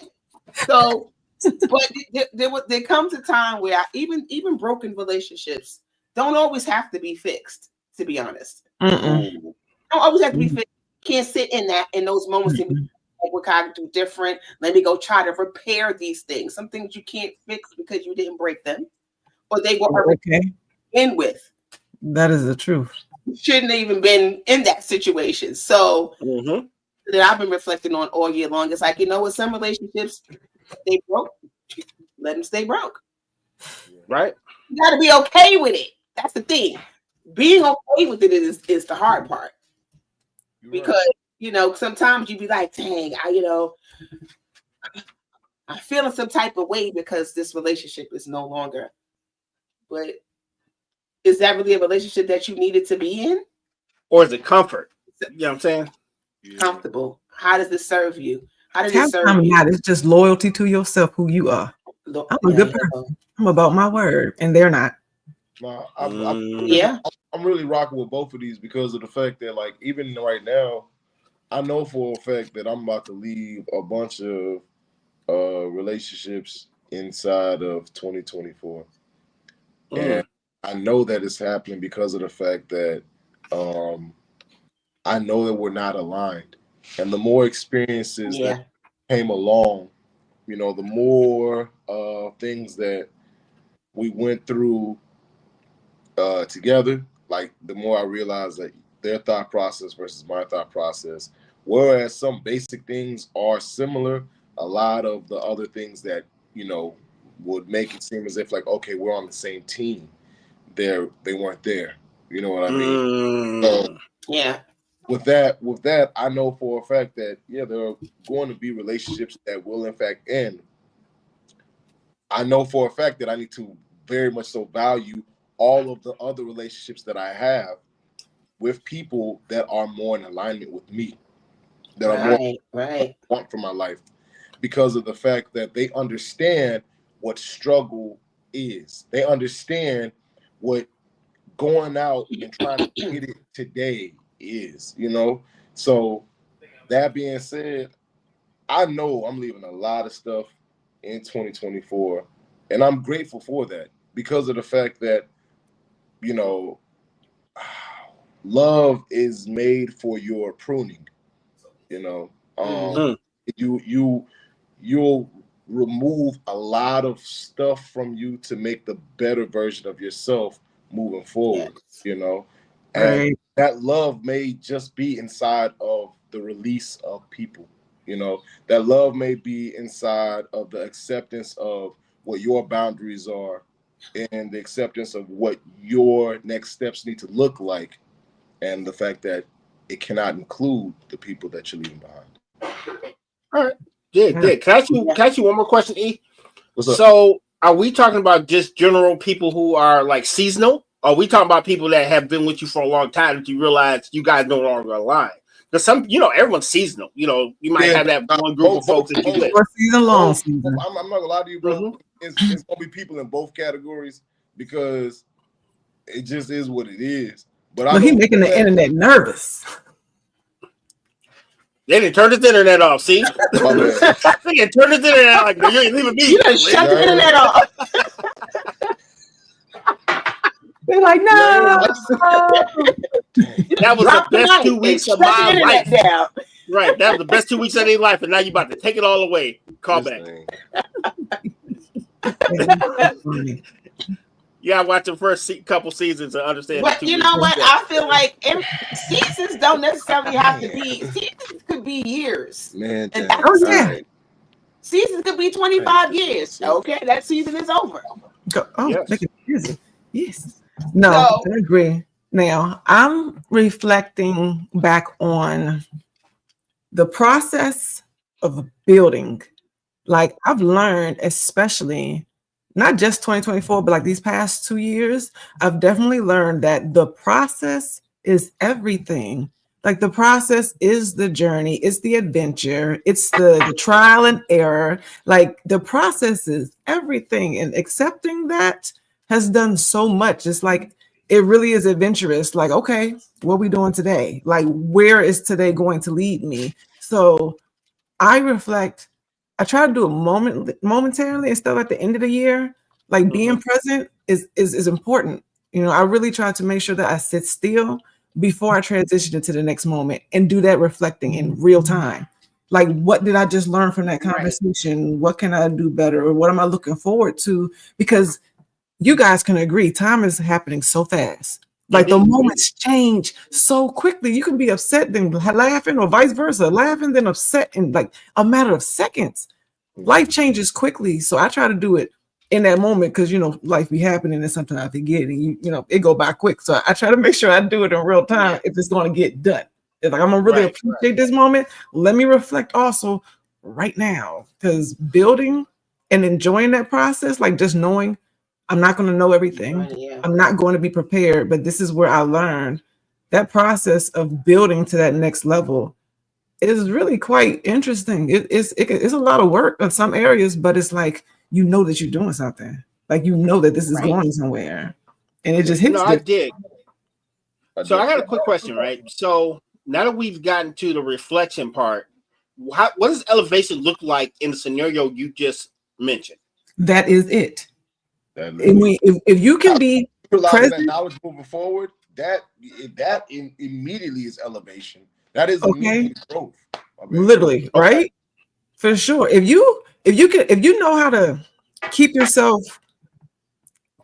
so. But there comes a time where even broken relationships don't always have to be fixed. To be honest, don't always have to be fixed. Can't sit in those moments and be like, what can I do different? Let me go try to repair these things. Some things you can't fix because you didn't break them, or they were already in with. That is the truth. You shouldn't have even been in that situation. So that I've been reflecting on all year long. It's like with some relationships. They broke. Let them stay broke. Right. You got to be okay with it. That's the thing. Being okay with it is the hard part. Because sometimes you be like, dang, I'm feeling some type of way because this relationship is no longer. But is that really a relationship that you needed to be in? Or is it comfort? You know what I'm saying? Comfortable. How does this serve you? How does it serve you? Not. It's just loyalty to yourself, who you are. I'm a good person. I'm about my word, and they're not. No, I'm really rocking with both of these because of the fact that, like, even right now, I know for a fact that I'm about to leave a bunch of relationships inside of 2024, and I know that it's happening because of the fact that I know that we're not aligned. And the more experiences that came along, the more things that we went through together, like the more I realized that their thought process versus my thought process, whereas some basic things are similar, a lot of the other things that, would make it seem as if like, okay, we're on the same team, they weren't there. You know what I mean? So, With that, I know for a fact that there are going to be relationships that will in fact end. I know for a fact that I need to very much so value all of the other relationships that I have with people that are more in alignment with me, that are more want for my life, because of the fact that they understand what struggle is. They understand what going out and trying to get it today is, So that being said, I know I'm leaving a lot of stuff in 2024, and I'm grateful for that because of the fact that, love is made for your pruning. You'll remove a lot of stuff from you to make the better version of yourself moving forward. And that love may just be inside of the release of people. That love may be inside of the acceptance of what your boundaries are and the acceptance of what your next steps need to look like, and the fact that it cannot include the people that you're leaving behind. All right. Yeah. Can I ask you one more question, E? So are we talking about just general people who are like seasonal? Or are we talking about people that have been with you for a long time that you realize you guys no longer align? Because everyone's seasonal. You might have that one group of folks that you with. Season long season. I'm not gonna lie to you, bro. It's gonna be people in both categories because it just is what it is. But he's making the internet nervous. They didn't turn the internet off. See, they didn't turn the internet off. Like, you ain't leaving me. You done shut the internet off. They're like, no. That was the best 2 weeks of my life. Right. That was the best 2 weeks of their life, and now you about to take it all away. Call back. You gotta watch the first couple seasons and understand. But you know what? I feel like seasons don't necessarily have to be. Seasons could be years. Man, seasons could be 25 years. Okay, that season is over. Make it easy. Yes. No, I agree. Now I'm reflecting back on the process of building. Like I've learned, especially not just 2024, but like these past 2 years, I've definitely learned that the process is everything. Like the process is the journey, it's the adventure, it's the trial and error. Like the process is everything. And accepting that has done so much. It's like, it really is adventurous. Like, okay, what are we doing today? Like, where is today going to lead me? So I reflect. I try to do it momentarily instead of at the end of the year. Like being present is important. You know, I really try to make sure that I sit still before I transition into the next moment and do that reflecting in real time. Like, what did I just learn from that conversation? Right. What can I do better? Or what am I looking forward to? Because you guys can agree, time is happening so fast. Like the moments change so quickly. You can be upset then laughing, or vice versa, laughing then upset in like a matter of seconds. Life changes quickly, so I try to do it in that moment because you know life be happening and sometimes I forget, and you know it go by quick. So I try to make sure I do it in real time if it's going to get done. If like I'm gonna really appreciate this moment, let me reflect also right now, because building and enjoying that process, like just knowing I'm not going to know everything. I'm not going to be prepared, but this is where I learned that process of building to that next level is really quite interesting. It's a lot of work in some areas, but it's like, you know that you're doing something. Like, you know that this is going somewhere, and it just hits. I dig. So I got a quick question, right? So now that we've gotten to the reflection part, what does elevation look like in the scenario you just mentioned? That is it. If you can be present, knowledge moving forward, that immediately is elevation. That is immediate growth. Literally, right? For sure. If you know how to keep yourself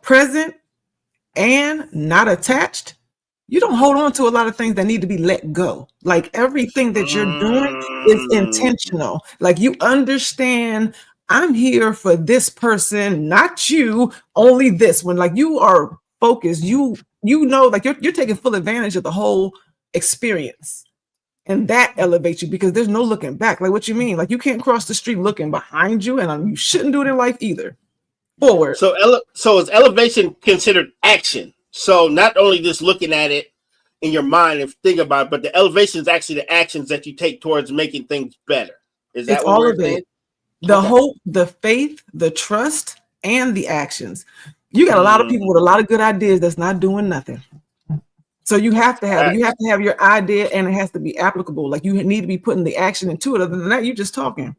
present and not attached, you don't hold on to a lot of things that need to be let go. Like everything that you're doing is intentional. Like you understand, I'm here for this person, not you, only this one. Like you are focused, you know, like you're taking full advantage of the whole experience. And that elevates you because there's no looking back. Like what you mean? Like you can't cross the street looking behind you, and you shouldn't do it in life either. Forward. So is elevation considered action? So not only just looking at it in your mind and think about it, but the elevation is actually the actions that you take towards making things better. Is that what we're saying? The hope, the faith, the trust, and the actions. You got a lot of people with a lot of good ideas that's not doing nothing. So you have to have your idea, and it has to be applicable. Like you need to be putting the action into it. Other than that, you're just talking.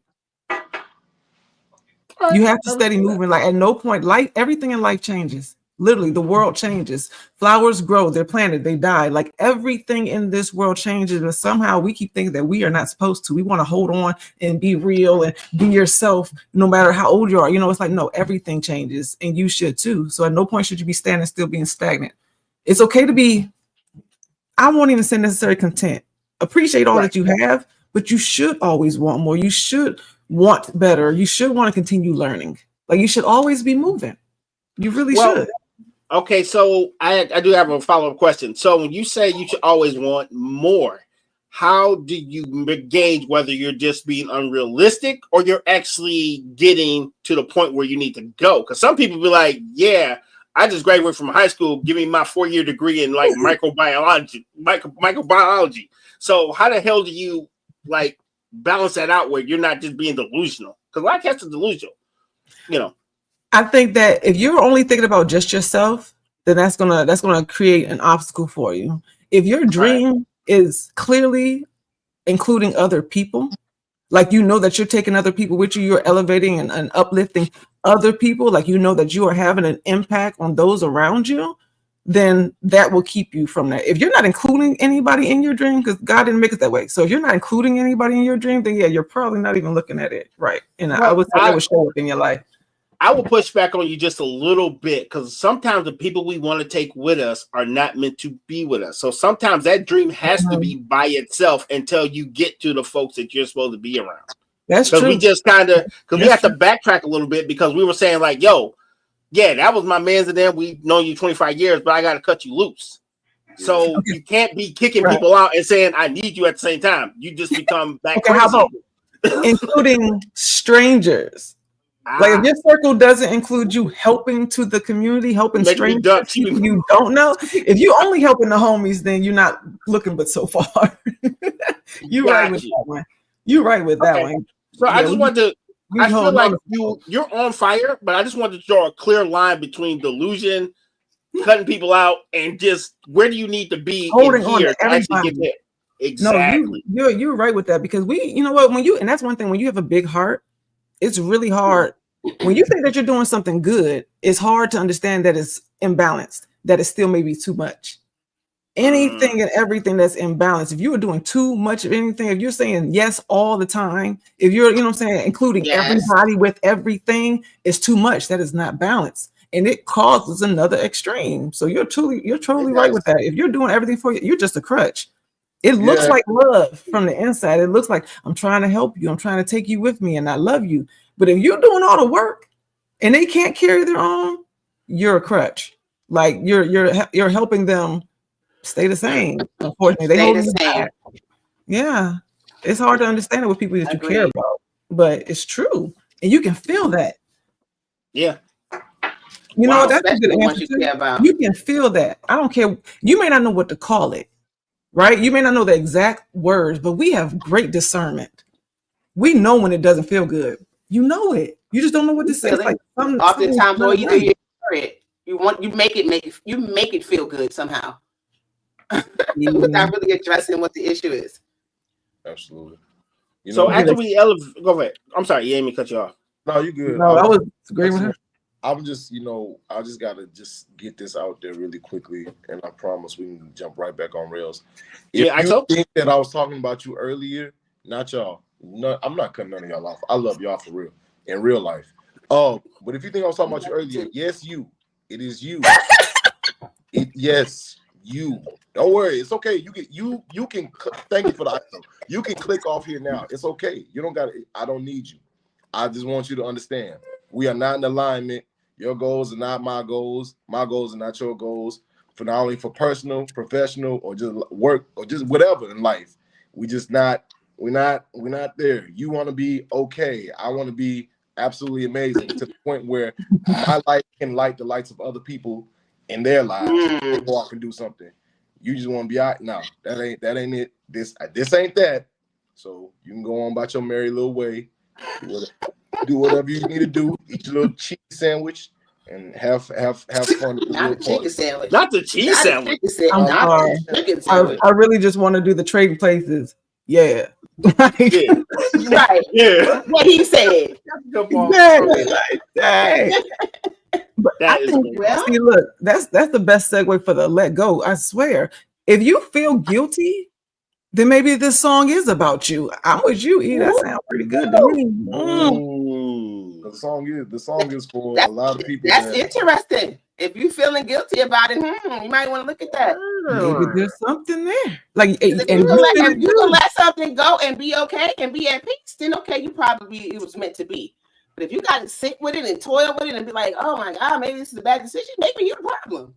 You have to steady moving. Like at no point, everything in life changes. Literally, the world changes. Flowers grow, they're planted, they die. Like everything in this world changes, but somehow we keep thinking that we are not supposed to. We want to hold on and be real and be yourself, no matter how old you are. You know, it's like, no, everything changes, and you should too. So at no point should you be standing still, being stagnant. It's okay to be, I won't even say necessarily content. Appreciate all that you have, but you should always want more. You should want better. You should want to continue learning. Like you should always be moving. You really should. Okay, so I do have a follow-up question. So when you say you should always want more, how do you gauge whether you're just being unrealistic or you're actually getting to the point where you need to go? Because some people be like, yeah, I just graduated from high school, give me my 4-year degree in like microbiology. So how the hell do you like balance that out where you're not just being delusional? Because a lot of cats are delusional, you know. I think that if you're only thinking about just yourself, then that's gonna create an obstacle for you. If your dream is clearly including other people, like you know that you're taking other people with you, you're elevating and uplifting other people, like you know that you are having an impact on those around you, then that will keep you from that. If you're not including anybody in your dream, because God didn't make it that way. So if you're not including anybody in your dream, then yeah, you're probably not even looking at it right. And I would say that would show up in your life. I will push back on you just a little bit, because sometimes the people we want to take with us are not meant to be with us. So sometimes that dream has to be by itself until you get to the folks that you're supposed to be around. That's true. We just kind of, because we have to backtrack a little bit, because we were saying like, yo, yeah, that was my man's and then we've known you 25 years, but I got to cut you loose. So you can't be kicking people out and saying, I need you at the same time. You just become that crazy. How about including strangers? Like if your circle doesn't include you helping to the community, helping strangers, people you don't know. If you only helping the homies, then you're not looking but so far. You're right with that one. You're right with that one. So I just wanted to, I feel like you're on fire, but I just wanted to draw a clear line between delusion, cutting people out, and just where do you need to be holding on to everybody. Exactly. No, you're right with that, because you know what, and that's one thing, when you have a big heart, it's really hard. When you think that you're doing something good, it's hard to understand that it's imbalanced, that it still may be too much. Anything and everything that's imbalanced. If you are doing too much of anything, if you're saying yes all the time, if you're, including everybody with everything, it's too much. That is not balanced. And it causes another extreme. So you're totally right with that. If you're doing everything for you, you're just a crutch. It looks like love from the inside. It looks like I'm trying to help you. I'm trying to take you with me and I love you. But if you're doing all the work and they can't carry their own, you're a crutch. Like you're helping them stay the same. Unfortunately, they hold the same. Yeah. It's hard to understand it with people that you care about, but it's true. And you can feel that. Yeah. You know, that's a good answer. You can feel that. I don't care. You may not know what to call it. Right? You may not know the exact words, but we have great discernment. We know when it doesn't feel good. You know it. You just don't know what to say. It's like oftentimes, or you do it. You make it feel good somehow, without really addressing what the issue is. Absolutely. So after we go ahead. I'm sorry, you ain't me cut you off. No, you good. No, I was agreeing with her. I'm just, I just gotta get this out there really quickly, and I promise we can jump right back on rails. If you think that I was talking about you earlier, not y'all. No, I'm not cutting none of y'all off. I love y'all for real in real life. But if you think I was talking about you earlier, yes, you. It is you. Yes, you. Don't worry, it's okay. You can thank you for the item. You can click off here now. It's okay. You don't got it. I don't need you. I just want you to understand. We are not in alignment. Your goals are not my goals. My goals are not your goals. For not only for personal, professional, or just work, or just whatever in life. We're not there. You want to be okay. I want to be absolutely amazing to the point where my light can light the lights of other people in their lives. They go off and do something. You just want to be out. No, that ain't it. This ain't that. So you can go on about your merry little way. Do whatever you need to do. Eat your little cheese sandwich and have fun. Not the chicken sandwich. Not the cheese sandwich. I'm sorry. I really just want to do the trading places. Yeah. Right. Yeah. What he said. Exactly. Like, dang. But see, look, that's the best segue for the let go. I swear. If you feel guilty, then maybe this song is about you. I'm with you, E. That sounds pretty good to me. The song is for a lot of people. That's interesting. If you're feeling guilty about it, you might want to look at that. Maybe there's something there. Like, if you can let something go and be okay and be at peace, then okay, it was meant to be. But if you got to sit with it and toil with it and be like, oh my God, maybe this is a bad decision, maybe you're the problem.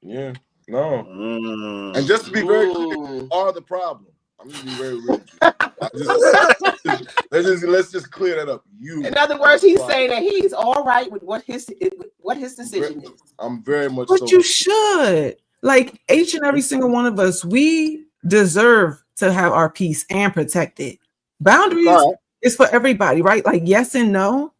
Yeah, no. And just to be very clear, you are the problem. I'm gonna be very real. Let's just clear that up. In other words, he's saying that he's all right with what his decision is. I'm very much. But you should. Like each and every single one of us, we deserve to have our peace and protect it. Boundaries is for everybody, right? Like yes and no.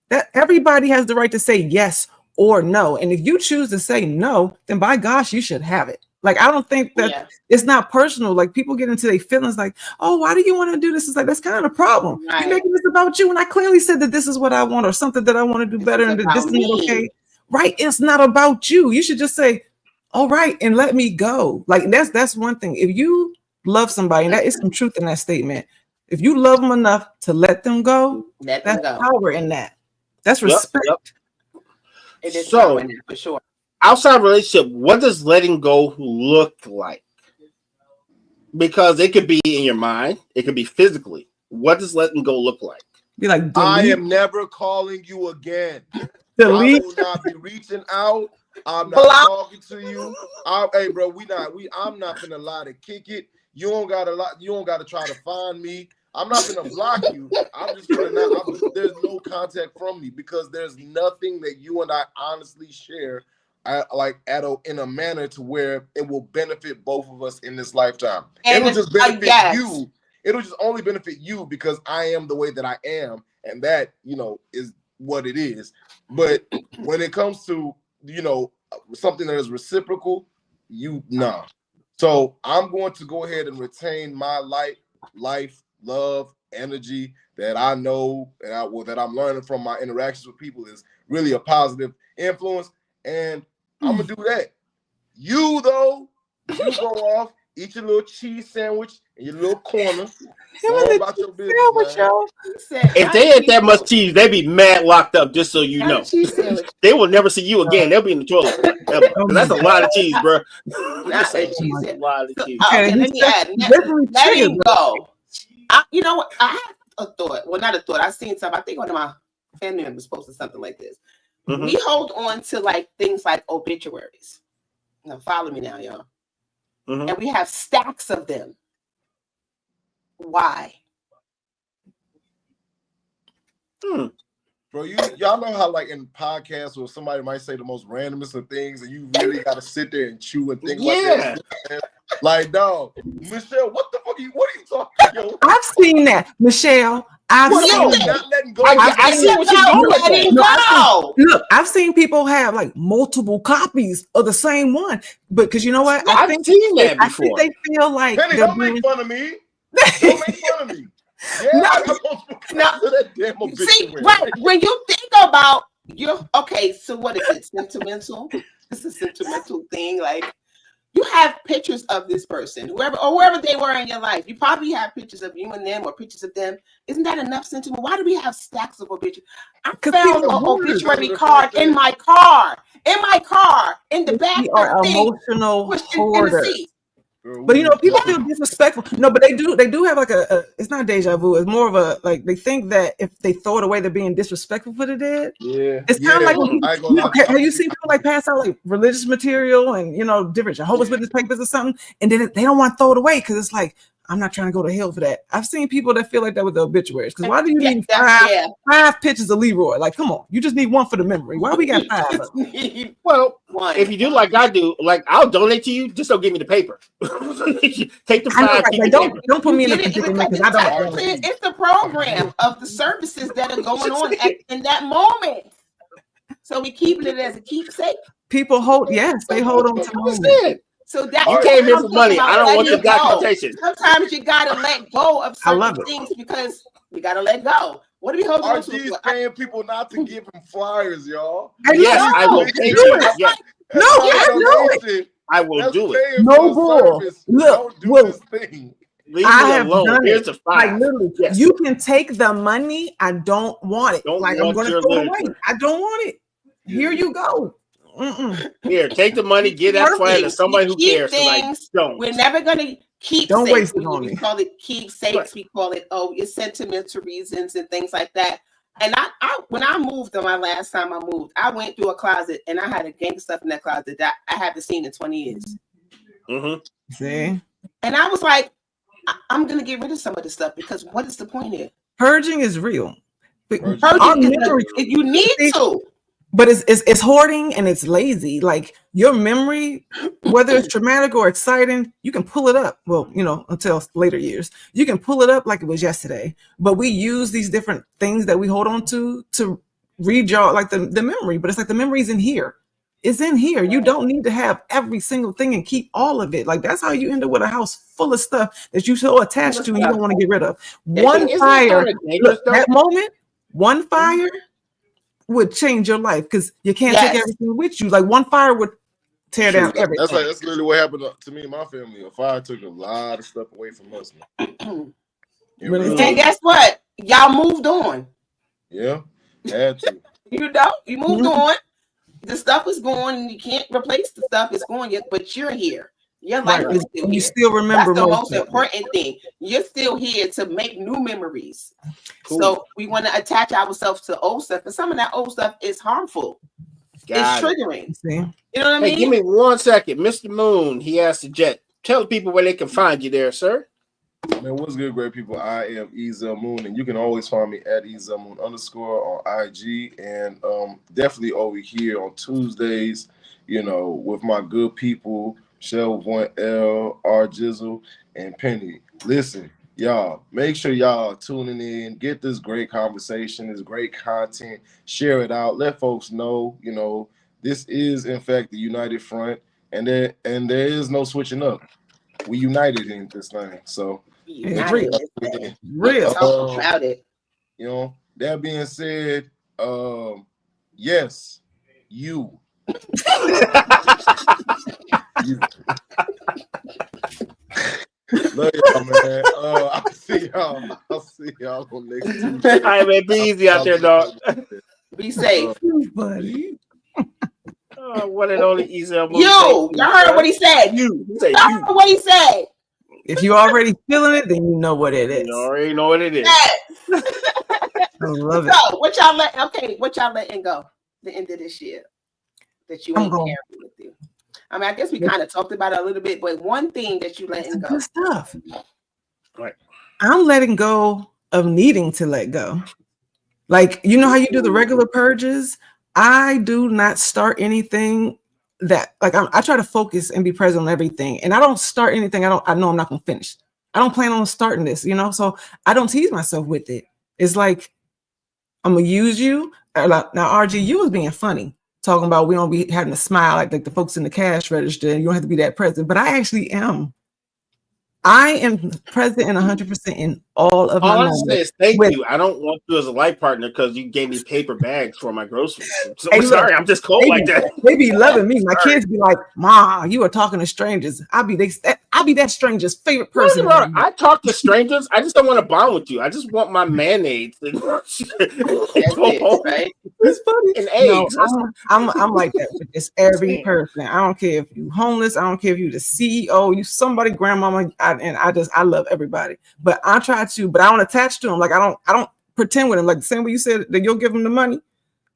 That everybody has the right to say yes or no. And if you choose to say no, then by gosh, you should have it. Like, I don't think that it's not personal. Like people get into their feelings like, oh, why do you want to do this? It's like, that's kind of a problem. Right. You're making this about you. And I clearly said that this is what I want or something that I want to do better. And this is okay. Right. It's not about you. You should just say, all right, and let me go. Like that's one thing. If you love somebody, and that is some truth in that statement. If you love them enough to let them go, that's power in that. That's respect. Yep. It is power in that for sure. Outside relationship, what does letting go look like? Because it could be in your mind, it could be physically. What does letting go look like? Be like, I am never calling you again. Delete. I will not be reaching out. I'm not talking to you. Hey, bro, I'm not gonna lie to kick it. You don't gotta try to find me. I'm not gonna block you. I'm just gonna there's no contact from me because there's nothing that you and I honestly share in a manner to where it will benefit both of us in this lifetime. And it'll just benefit you. It'll just only benefit you because I am the way that I am, and that is what it is. But when it comes to something that is reciprocal, nah. So I'm going to go ahead and retain my life, love, energy that I know and that I'm learning from my interactions with people is really a positive influence, and I'm gonna do that. You though, you go off, eat your little cheese sandwich in your little corner. Go about your business, if they had that much cheese, they'd be mad locked up. Just so you know, they will never see you again. They'll be in the toilet. That's a lot of cheese, bro. That's a lot of cheese. Okay, let me add. Letting go. You know what? I have a thought. Well, not a thought. I've seen something. I think one of my family members posted something like this. Mm-hmm. We hold on to like things like obituaries. Now, follow me now, y'all. Mm-hmm. And we have stacks of them. Why? Bro, y'all know how like in podcasts where somebody might say the most randomest of things and you really gotta sit there and chew and think like that. Like, dog, Michelle, what are you talking about? I've seen that, Michelle. I've seen that. Not letting go. I see what you're doing. Look, I've seen people have like multiple copies of the same one, but because you know what? I've seen that before. I think they feel like Penny, don't make fun of me. Don't make fun of me. Yeah, see, right when you think about so what is it? Sentimental? It's a sentimental thing. Like you have pictures of this person, wherever they were in your life. You probably have pictures of you and them or pictures of them. Isn't that enough sentiment? Why do we have stacks of obituaries? I found an obituary card in my car, in the back. We are emotional hoarders. But people feel disrespectful. No, but they do have like it's not deja vu. It's more of a like they think that if they throw it away, they're being disrespectful for the dead. Yeah, it's kind of like have you seen people like pass out like religious material and different Jehovah's Witness papers or something, and then they don't want to throw it away because it's like I'm not trying to go to hell for that. I've seen people that feel like that with the obituaries. Because why do you need five pictures of Leroy? Like, come on, you just need one for the memory. Why we got five? Well, if you do like I do, like I'll donate to you. Just don't give me the paper. Take the five. Right, don't put me in the predicament because I don't. It's the program of the services that are going on in that moment. So we keeping it as a keepsake. People hold on to moments. So that you came here for money. I don't want the documentation. Sometimes you gotta let go of certain things because you gotta let go. What are we holding on to? RG's paying people not to give him flyers, y'all. Yes, I will pay you. Yes. No, I will do it. No bull. Look, leave me alone. Here's the file. Like literally, you can take the money. I don't want it. I'm going to throw it away. I don't want it. Here you go. Here, take the money, get that plan to somebody who cares. We're never going to keep. Don't waste it on me. We call it keepsakes. Right. We call it it's sentimental reasons and things like that. And I when I moved on my last time I moved, I went through a closet and I had a gang of stuff in that closet that I haven't seen in 20 years. Mm-hmm. See, and I was like, I'm going to get rid of some of this stuff because what is the point here? Purging is real. Purging you need to. But it's hoarding and it's lazy. Like your memory, whether it's traumatic or exciting, you can pull it up. Well, until later years, you can pull it up like it was yesterday. But we use these different things that we hold on to redraw like the memory. But it's like the memory's in here. It's in here. You don't need to have every single thing and keep all of it. Like that's how you end up with a house full of stuff that you're so attached to and you don't want to get rid of. One fire, that moment, one fire would change your life because you can't take everything with you. Like one fire would tear down everything. That's literally what happened to me and my family. A fire took a lot of stuff away from us, man. Really? And guess what? Y'all moved on. Yeah, had to. You moved on. The stuff is gone, and you can't replace the stuff. It's gone yet, but you're here. Your life is still here. You still remember. That's the most important thing. You're still here to make new memories. Cool. So we want to attach ourselves to old stuff, and some of that old stuff is harmful. It's triggering. You know what I mean? Give me 1 second. Mr. Moon, he asked the Jet. Tell the people where they can find you there, sir. Man, what's good, great people? I am Ezel Moon, and you can always find me at Ezel Moon _ on IG, and definitely over here on Tuesdays, with my good people, Michelle Von L, R Jizzle, and Penny. Listen, y'all, make sure y'all tuning in, get this great conversation, this great content, share it out, let folks know, this is in fact the United Front, and there is no switching up. We united in this thing, so real. About it. That being said, yes, you. Love y'all, man. I'll see y'all on next Tuesday. All right, man. Be easy out there, dog. Be safe, buddy. What an only Ezel Moon. Y'all heard what he said. You heard what he said. If you already feeling it, then you know what it is. You already know what it is. Yes. I love it. So, what y'all letting go the end of this year that you ain't carrying with you? I mean, I guess we kind of talked about it a little bit, but one thing that you letting go. Good stuff. Right. I'm letting go of needing to let go. Like, you know how you do the regular purges? I do not start anything that, like, I try to focus and be present on everything. And I don't start anything I know I'm not going to finish. I don't plan on starting this, so I don't tease myself with it. It's like, I'm going to use you. Now, RG, you was being funny, talking about we don't be having to smile like the folks in the cash register, and you don't have to be that present. But I actually am. I am present and 100% in all of my moments. All I say is thank you. I don't want you as a life partner because you gave me paper bags for my groceries. So hey, sorry, I'm just cold like that. They be loving me. My kids be like, "Ma, you are talking to strangers." I'll be that stranger's favorite person. I talk to strangers. I just don't want to bond with you. I just want my mayonnaise. Right? It's funny. And eggs. No, I'm like that with this every person. I don't care if you homeless. I don't care if you the CEO. You somebody, grandmama. I love everybody. But I try to. But I don't attach to them. Like I don't pretend with them. Like the same way you said that you'll give them the money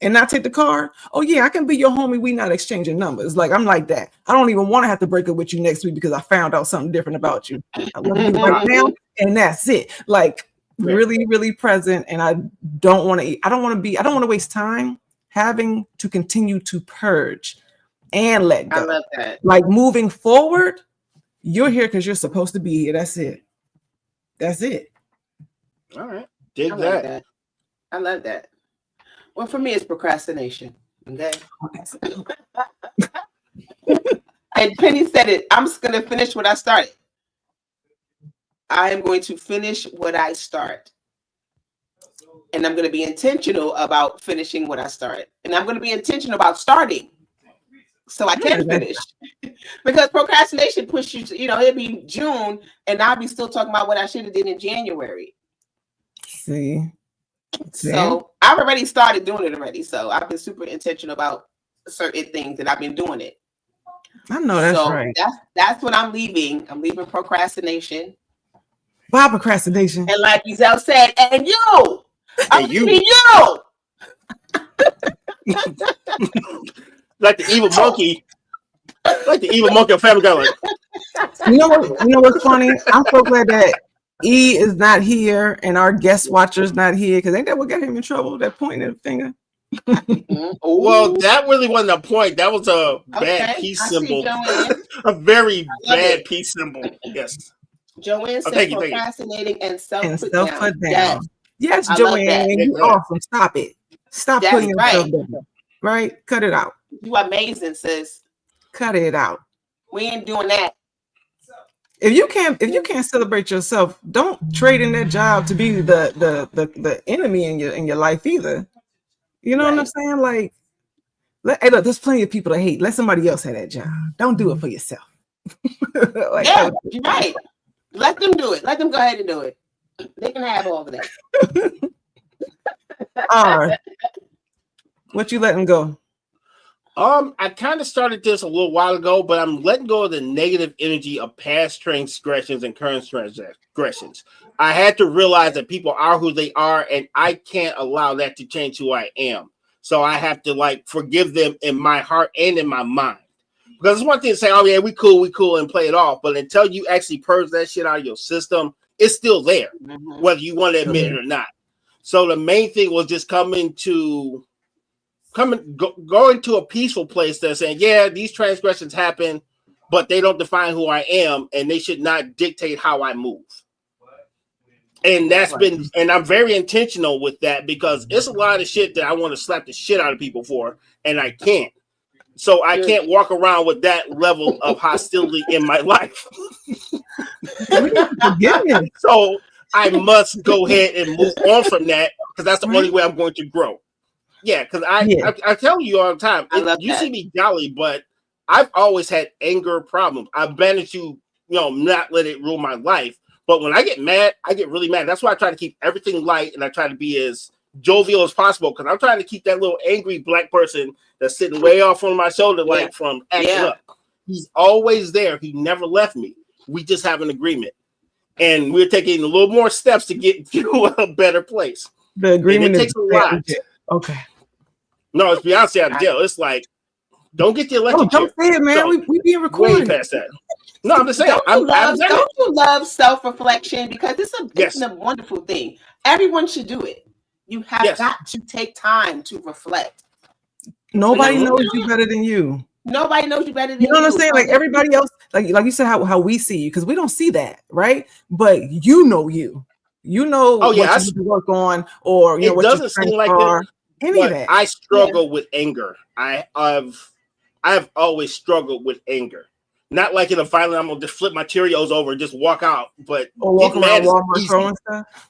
and not take the car. Oh yeah, I can be your homie. We not exchanging numbers. Like I'm like that. I don't even want to have to break up with you next week because I found out something different about you. I love you right now, and that's it. Like really, really present. And I don't want to waste time having to continue to purge and let go. I love that. Like moving forward, you're here because you're supposed to be here. That's it. That's it. All right. Dig that. I love that. Well, for me, it's procrastination. Okay. And Penny said it. I'm just going to finish what I started. I am going to finish what I start. And I'm going to be intentional about finishing what I started. And I'm going to be intentional about starting so I can finish. Because procrastination pushes you to, it'll be June and I'll be still talking about what I should have did in January. See? So I've already started doing it already. So I've been super intentional about certain things and I've been doing it. I know that's right. That's what I'm leaving. I'm leaving procrastination. Why procrastination? And like Ezel said, and you. I'm leaving you. Like the evil monkey. Like the evil monkey of Family Guy. You know what's funny? I'm so glad that E is not here and our guest watcher's not here because ain't that what got him in trouble? That pointing the finger. Well, that really wasn't a point. That was a bad peace symbol. A very bad peace symbol. Yes. Joanne said procrastinating and self-put down. Yes, Joanne, you're awesome. Stop it. Stop putting yourself down. Right? Cut it out. You amazing, sis. Cut it out. We ain't doing that. If you can't celebrate yourself, don't trade in that job to be the enemy in your life either. You know what I'm saying? Like Hey, look, there's plenty of people that hate. Let somebody else have that job. Don't do it for yourself. Like, yeah, you're right. Let them do it. Let them go ahead and do it. They can have all of that. What you letting go? I kind of started this a little while ago, but I'm letting go of the negative energy of past transgressions and current transgressions. I had to realize that people are who they are, and I can't allow that to change who I am. So I have to forgive them in my heart and in my mind. Because it's one thing to say, oh yeah, we cool, and play it off. But until you actually purge that shit out of your system, it's still there, whether you want to admit it or not. So the main thing was just going to a peaceful place that's saying, yeah, these transgressions happen, but they don't define who I am, and they should not dictate how I move. And and I'm very intentional with that because it's a lot of shit that I want to slap the shit out of people for, and I can't. So I can't walk around with that level of hostility in my life. So I must go ahead and move on from that because that's the only way I'm going to grow. Yeah, because I tell you all the time, you see me jolly, but I've always had anger problems. I've managed to, not let it rule my life. But when I get mad, I get really mad. That's why I try to keep everything light and I try to be as jovial as possible because I'm trying to keep that little angry black person that's sitting way off on my shoulder, from acting up. He's always there. He never left me. We just have an agreement. And we're taking a little more steps to get to a better place. The agreement takes a lot. Okay. No, it's Beyonce out of jail. It's like, don't get the electric chair. Don't say it, man. So, we being recorded. Way past that. No, I'm just saying. Don't you love self-reflection? Because it's a wonderful thing. Everyone should do it. You have got to take time to reflect. Nobody knows you better than you. Nobody knows you better than you. You know what I'm saying? Like everybody else, like you said, how we see you, because we don't see that, right? But you know you. You know what you need to work on, or it what doesn't seem like that. Any of that. I struggle with anger. I've always struggled with anger. Not like in a violent, I'm gonna just flip my Cheerios over and just walk out, but or walk around Walmart throwing stuff.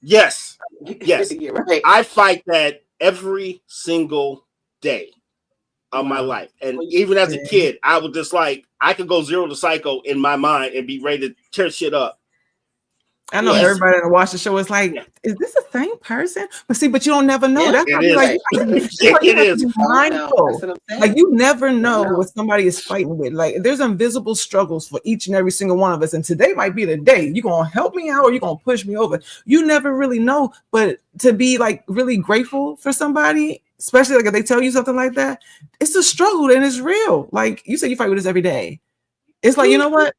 Yes. Right. I fight that every single day of my life. And even as a kid, I was just like, I could go 0 to psycho in my mind and be ready to tear shit up. I know everybody that watch the show is like, is this the same person? But you don't never know. That's it is. It is. Mindful. Like you never know what somebody is fighting with. Like there's invisible struggles for each and every single one of us. And today might be the day. You're gonna help me out or you're gonna push me over. You never really know. But to be like really grateful for somebody, especially like if they tell you something like that, it's a struggle and it's real. Like you say you fight with us every day. It's like, you know what?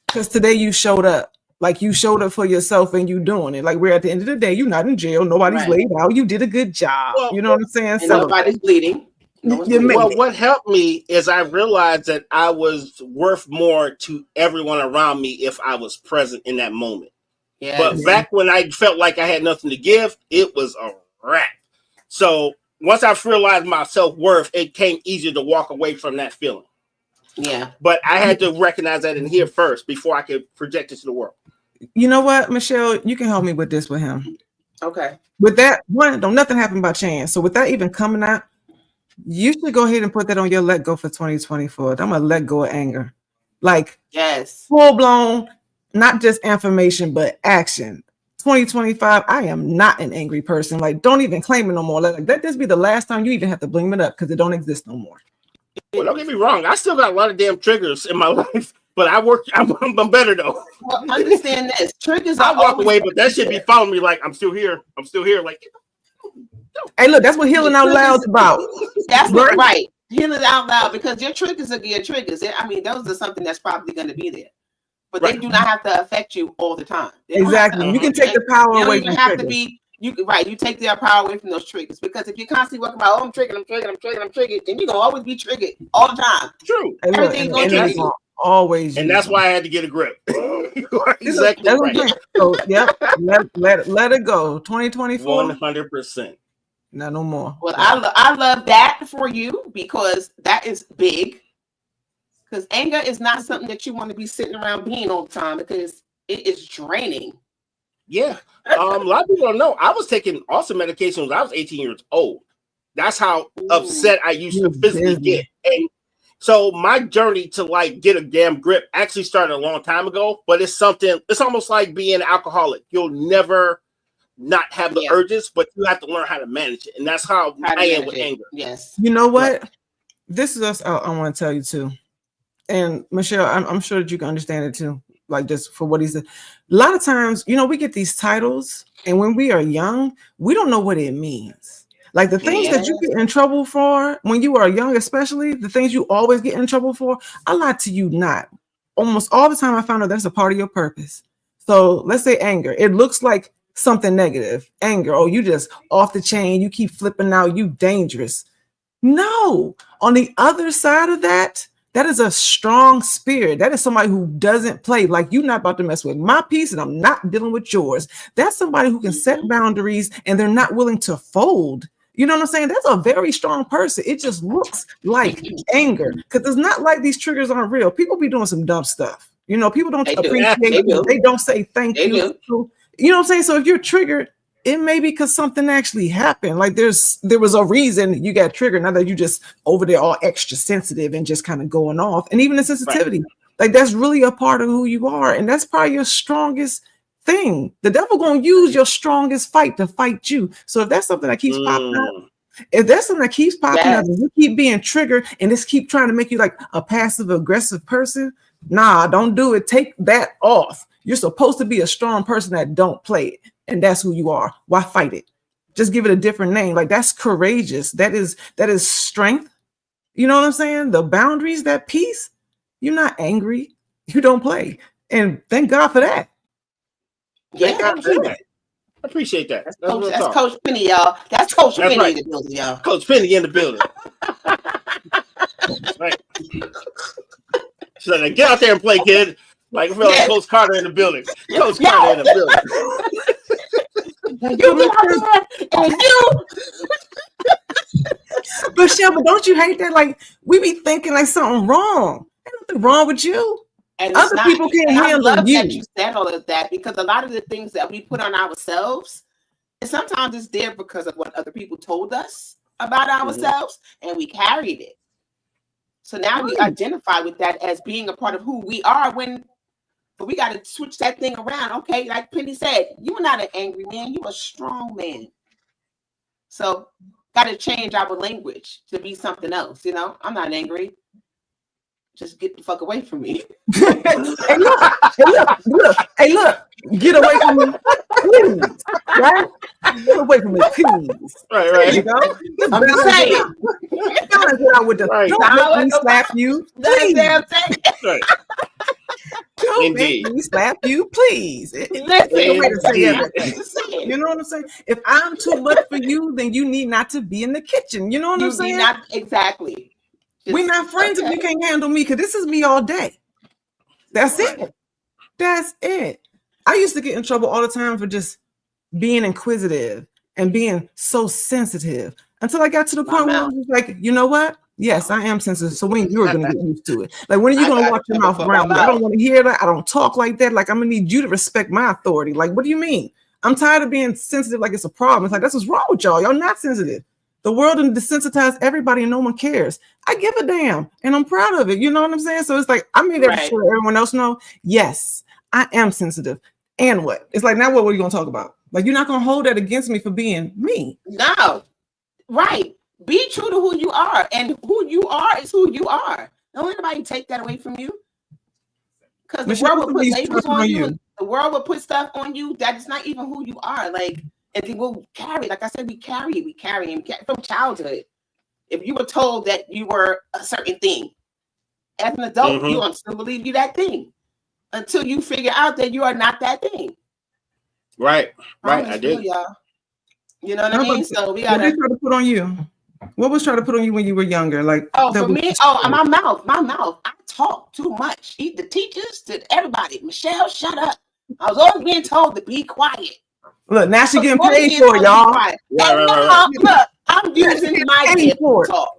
Because today you showed up. Like you showed up for yourself and you doing it. Like we're at the end of the day, you're not in jail. Nobody's laid out. You did a good job. You know what I'm saying? So nobody's bleeding. What helped me is I realized that I was worth more to everyone around me if I was present in that moment. Yes. But back when I felt like I had nothing to give, it was a wrap. So once I realized my self-worth, it came easier to walk away from that feeling. Yeah. But I had to recognize that in here first before I could project it to the world. You know what, Michelle? You can help me with this with him. Okay. With that, don't nothing happen by chance. So with that even coming out, you should go ahead and put that on your let go for 2024. I'm gonna let go of anger. Like full blown, not just affirmation, but action. 2025, I am not an angry person. Like, don't even claim it no more. Like, let this be the last time you even have to bring it up because it don't exist no more. Well, don't get me wrong. I still got a lot of damn triggers in my life, but I'm better though. Well, understand this. Triggers. I walk away, but that should be following me. Like I'm still here. Like, hey, look, that's what healing out loud's about. That's right. Healing out loud because your triggers are your triggers. I mean, those are something that's probably going to be there, but they do not have to affect you all the time. Exactly. You can take the power away from triggers. You take their power away from those triggers because if you're constantly working about, I'm triggered, then you're gonna always be triggered all the time. True. Everything's gonna trigger you. Always. And that's why I had to get a grip. Exactly right. So let it go. 2024. 100%. No more. Well, I love that for you because that is big. Because anger is not something that you want to be sitting around being all the time because it is draining. Yeah. A lot of people don't know. I was taking awesome medication when I was 18 years old. That's how upset I used to physically get. And so my journey to like get a damn grip actually started a long time ago, but it's almost like being an alcoholic. You'll never not have the urges, but you have to learn how to manage it. And that's how I am with anger. Yes. You know what? Right. This is us. I want to tell you too. And Michelle, I'm sure that you can understand it too. Like just for what he said. A lot of times, we get these titles, and when we are young, we don't know what it means. Like the things that you get in trouble for when you are young, especially the things you always get in trouble for, I lie to you not. Almost all the time I found out that's a part of your purpose. So let's say anger. It looks like something negative. Anger. Oh, you just off the chain. You keep flipping out. You dangerous. No. On the other side of that, that is a strong spirit. That is somebody who doesn't play. Like, you're not about to mess with my peace and I'm not dealing with yours. That's somebody who can set boundaries and they're not willing to fold. You know what I'm saying? That's a very strong person. It just looks like anger because it's not like these triggers aren't real. People be doing some dumb stuff. People don't appreciate it. They don't say thank you. You know what I'm saying? So if you're triggered, it may be because something actually happened. Like there was a reason you got triggered. Not that you just over there all extra sensitive and just kind of going off. And even the sensitivity, like that's really a part of who you are. And that's probably your strongest thing. The devil gonna use your strongest fight to fight you. So if that's something that keeps popping up, and you keep being triggered and this keep trying to make you like a passive aggressive person, nah, don't do it. Take that off. You're supposed to be a strong person that don't play it. And that's who you are. Why fight it? Just give it a different name. Like that's courageous. That is strength. You know what I'm saying? The boundaries, that peace. You're not angry. You don't play. And thank God for that. Yeah, I appreciate that. That's Coach Penny, y'all. That's Coach Penny in the building, y'all. Coach Penny in the building. Right. So like, get out there and play, kid. Like I feel like Coach Carter in the building. Coach Carter in the building. Michelle, but don't you hate that? Like we be thinking like something wrong. There's nothing wrong with you. And other people can't handle that you. You said all of that because a lot of the things that we put on ourselves, and sometimes it's there because of what other people told us about ourselves, and we carried it. So now we identify with that as being a part of who we are. But we got to switch that thing around. Okay, like Penny said, you're not an angry man. You're a strong man. So got to change our language to be something else. I'm not angry. Just get the fuck away from me. Hey, look. Get away from me, please. Right? Get away from me, please. Right. There you go. I'm just saying. Don't make me slap you, please. Right. Don't make me slap you, please. Listen. You know what I'm saying? If I'm too much for you, then you need not to be in the kitchen. You know what I'm saying? Exactly. We're not friends if you can't handle me, because this is me all day. That's it. That's it. I used to get in trouble all the time for just being inquisitive and being so sensitive until I got to the point where I was like, you know what? Yes, I am sensitive. So when you're going to get used to it. Like, when are you going to watch your mouth around me? I don't want to hear that. I don't talk like that. Like, I'm going to need you to respect my authority. Like, what do you mean? I'm tired of being sensitive like it's a problem. It's like, that's what's wrong with y'all. Y'all not sensitive. The world done desensitized everybody and no one cares. I give a damn and I'm proud of it. You know what I'm saying? So it's like, I made sure everyone else know, yes, I am sensitive. And what? It's like, now what are you going to talk about? Like, you're not going to hold that against me for being me. No. Right. Be true to who you are. And who you are is who you are. Don't let anybody take that away from you. Because the world will put labels on you. The world will put stuff on you that is not even who you are. Like, and then we'll carry, like I said, we carry from childhood. If you were told that you were a certain thing, as an adult, you want to believe you that thing until you figure out that you are not that thing. Right. I did. Y'all. You know what I mean? So we gotta. What try to put on you? What was trying to put on you when you were younger? Like, for me, my mouth. I talk too much. The teachers, to everybody. Michelle, shut up. I was always being told to be quiet. Look, now she's getting paid for it, y'all. Look, I'm using my gift to talk.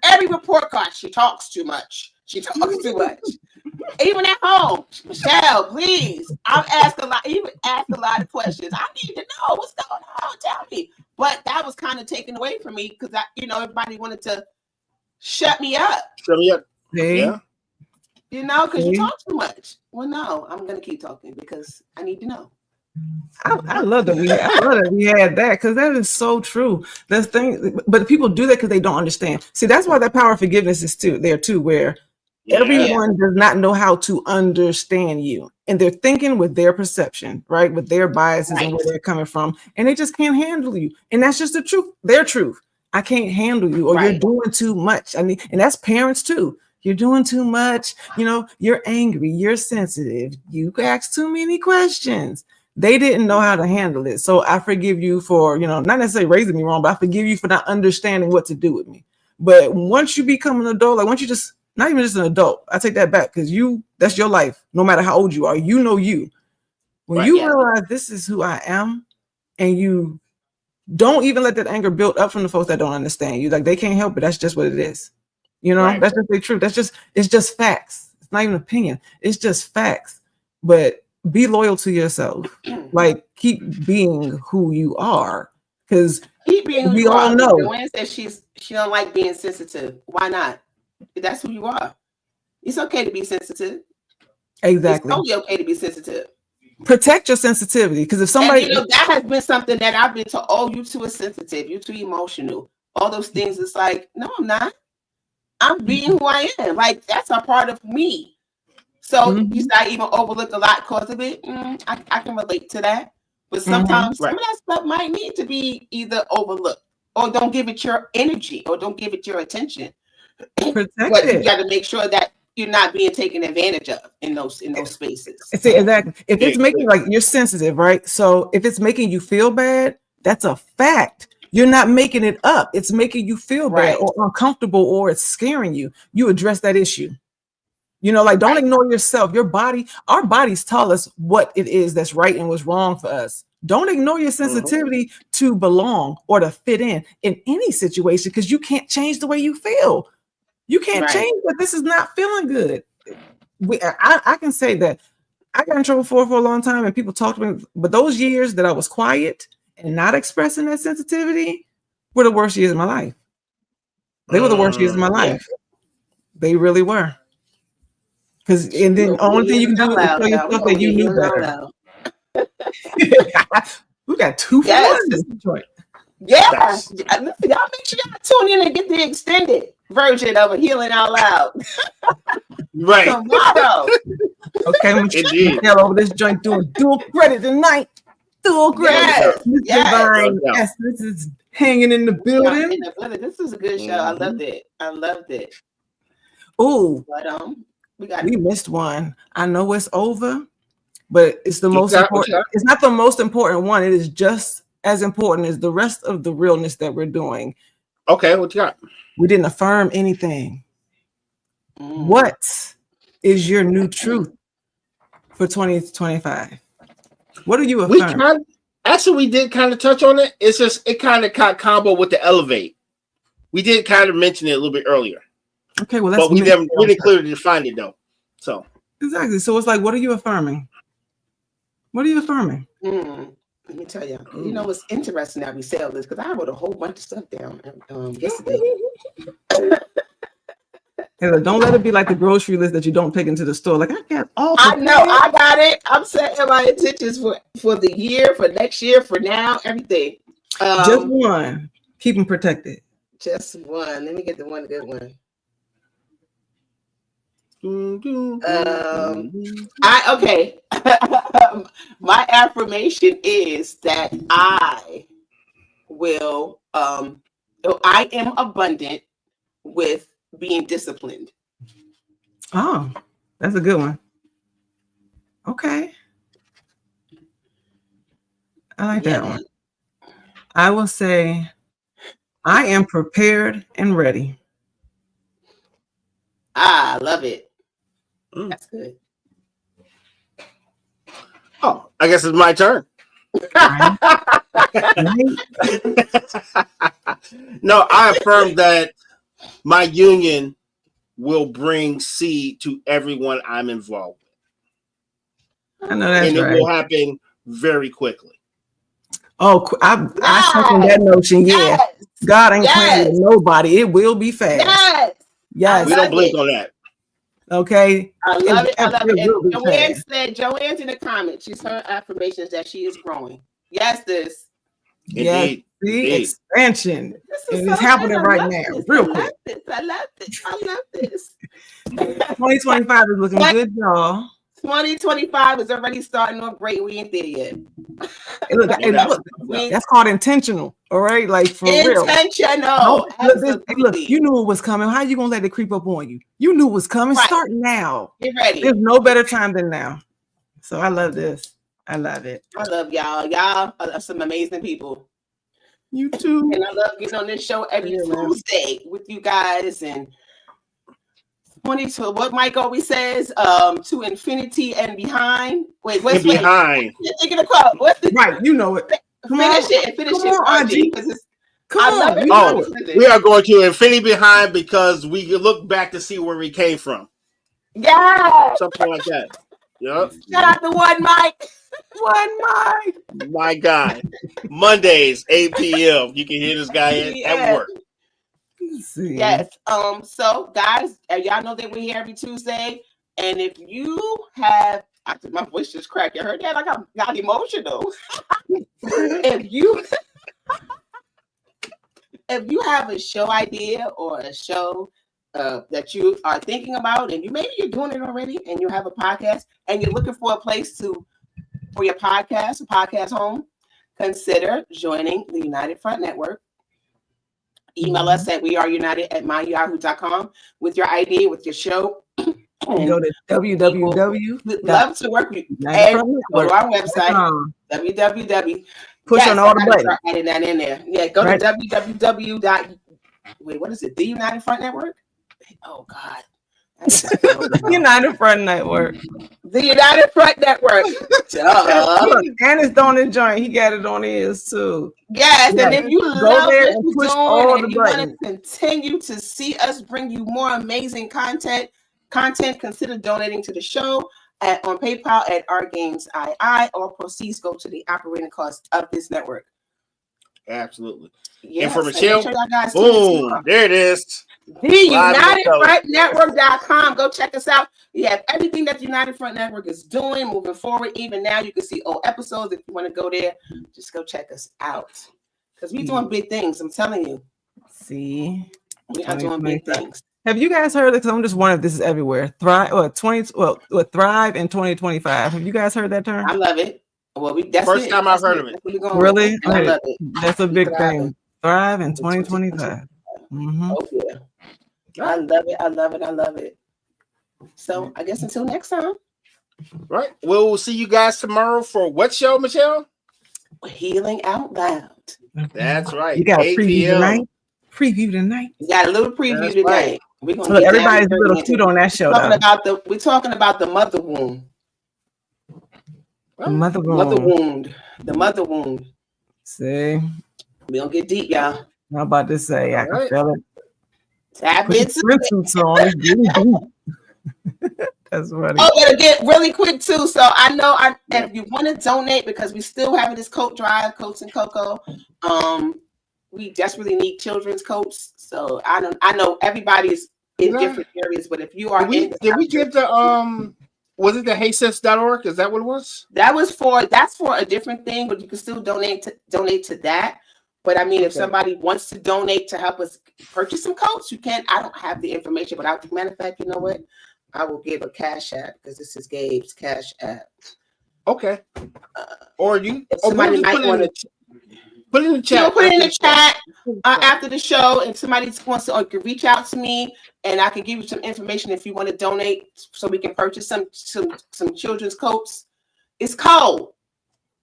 Every report card, she talks too much. Even at home, Michelle, please. I've asked a lot of questions. I need to know what's going on. Tell me. But that was kind of taken away from me because everybody wanted to shut me up. Shut me up. See? Yeah. Because you talk too much. Well, no, I'm gonna keep talking because I need to know. I love that we had that because that is so true. That's thing, but people do that because they don't understand. See, that's why that power of forgiveness is there too, where everyone does not know how to understand you, and they're thinking with their perception, right, with their biases and where they're coming from, and they just can't handle you. And that's just the truth, their truth. I can't handle you, or you're doing too much. And that's parents too. You're doing too much. You're angry. You're sensitive. You ask too many questions. They didn't know how to handle it. So I forgive you for, not necessarily raising me wrong, but I forgive you for not understanding what to do with me. But once you become an adult, like once you just, not even just an adult, I take that back because that's your life. No matter how old you are, you. When you realize this is who I am, and you don't even let that anger build up from the folks that don't understand you. Like they can't help it. That's just what it is. That's just the truth. It's just facts. It's not even opinion. It's just facts. But be loyal to yourself. Like keep being who you are. Because we all know. Joanne says she don't like being sensitive. Why not? That's who you are. It's okay to be sensitive. Exactly. It's totally okay to be sensitive. Protect your sensitivity. Because if somebody that has been something that I've been told, oh, you too sensitive, you too emotional. All those things. It's like, no, I'm not. I'm being who I am. Like that's a part of me. So you say I even overlook a lot because of it. I can relate to that. But sometimes some of that stuff might need to be either overlooked or don't give it your energy or don't give it your attention. Protect but it. You got to make sure that you're not being taken advantage of in those spaces. See, exactly. If it's making like you're sensitive, right? So if it's making you feel bad, that's a fact. You're not making it up. It's making you feel bad or uncomfortable or it's scaring you. You address that issue. Don't ignore yourself. Your body, our bodies tell us what it is that's right and what's wrong for us. Don't ignore your sensitivity to belong or to fit in any situation because you can't change the way you feel. You can't change that this is not feeling good. I can say that I got in trouble for a long time and people talked to me, but those years that I was quiet and not expressing that sensitivity were the worst years of my life. They were the worst years of my life. They really were. And then the only thing you can do is tell yourself that you knew better. We got 2 for 1 in this joint. Yeah. Y'all make sure y'all tune in and get the extended version of a Healing Out Loud. Tomorrow. Okay, Michelle over this joint doing dual credit tonight. Dual credit. Divine Essence is hanging in the building. This is a good show. I loved it. Oh, but we missed one. I know it's over, but it's the most important. It's not the most important one. It is just as important as the rest of the realness that we're doing. Okay, what you got? We didn't affirm anything. What is your new truth for 2025? What do you affirm? We did kind of touch on it. It's just it kind of got combo with the elevate. We did kind of mention it a little bit earlier. Okay, well, but we didn't clearly define it though. So exactly. So it's like, what are you affirming? What are you affirming? Let me tell you. You know, it's interesting that we say all this because I wrote a whole bunch of stuff down yesterday. Don't let it be like the grocery list that you don't take into the store. Like I got all. I know, I got it. I'm setting my intentions for the year, for next year, for now, everything. Just one. Keep them protected. Just one. Let me get the one good one. Okay. My affirmation is that I will. I am abundant with being disciplined. Oh, that's a good one. Okay. I like that one. I will say I am prepared and ready. I love it. That's good. Oh, I guess it's my turn. No, I affirm that my union will bring seed to everyone I'm involved with. I know that's and right. it will happen very quickly. Oh, I second that notion. Yeah, Yes. God ain't playing with nobody. It will be fast. Yes. We don't blink on that. Okay. I love it. I love it. And Joanne said, Joanne's in the comments. She's her affirmations that she is growing. Yes, this. Yes, see, expansion. And it's happening right now. Real quick. I love this. 2025 is looking good, y'all. 2025 is already starting off great. We ain't there yet. Look, that's called intentional. All right, like for real. Intentional. Look, you knew it was coming. How you gonna let it creep up on you? You knew it was coming. Right. Start now. Get ready. There's no better time than now. So I love this. I love it. I love y'all. Y'all are some amazing people. You too. And I love getting on this show every Tuesday with you guys. And 22, what Mike always says, to infinity and behind. Wait, what's behind? Thinking of quote. What's the right? You know it. Finish it. Come on, RG. Come on. We are going to infinity behind because we look back to see where we came from. Yeah. Something like that. Yep. Shout out to One Mike. My guy. Mondays, 8 p.m. You can hear this guy at work. Yes. So guys, y'all know that we're here every Tuesday. And if you have my voice just cracked. You heard that? I got emotional. If you have a show idea or a show that you are thinking about, and maybe you're doing it already, and you have a podcast, and you're looking for a place for your podcast, a podcast home, consider joining the United Front Network. Email us at weareunited@myyahoo.com with your idea, with your show. And go to www. Love to work with you. And go to our website, www. Push on all the buttons. Start adding that in there. Yeah, go to www. Wait, what is it? The United Front Network? Oh, God. United Front Network. The United Front Network. And it's on the joint. He got it on his too. Yes, and if you love there what and you're push doing all and the you want buttons. to continue to see us bring you more amazing content, consider donating to the show on PayPal at OurGamesII. All proceeds go to the operating cost of this network. Absolutely. Yes, and for Michelle, sure boom, there it is. TheUnitedFrontNetwork.com. Go check us out. We have everything that the United Front Network is doing moving forward. Even now, you can see old episodes. If you want to go there, just go check us out. Because we're doing big things. I'm telling you. See? We are doing big things. Have you guys heard it? Because I'm just wondering if this is everywhere. Thrive in 2025. Have you guys heard that term? I love it. Well, that's first time I've heard of it. Really? I love it. That's a big thing. Thrive in 2025. Mm-hmm. Oh yeah. I love it. I love it. I love it. So I guess until next time. Right. We'll see you guys tomorrow for what show, Michelle? Healing Out Loud. That's right. You got a preview tonight. Preview tonight. You got a little preview today. Right. We're gonna get everybody's a little cute on that show. We're talking about the mother wound. The mother wound. The mother wound. See, we gonna get deep, y'all. I'm about to say, I can feel it. Tap into it. That's funny. Oh, gonna get really quick too. So I know if you want to donate, because we still having this coat drive, Coats and Cocoa. We desperately need children's coats. So I know everybody's in different areas, but if you are did we get the was it the heysis.org? Is that what it was? That's for a different thing, but you can still donate to that. But I mean, if somebody wants to donate to help us purchase some coats, you can. I don't have the information, but matter of fact, you know what? I will give a Cash App because this is Gabe's Cash App. Okay. Or you somebody might want to put it in the chat. Put it in the chat after the show, and somebody wants to reach out to me, and I can give you some information if you want to donate, so we can purchase some children's coats. It's cold,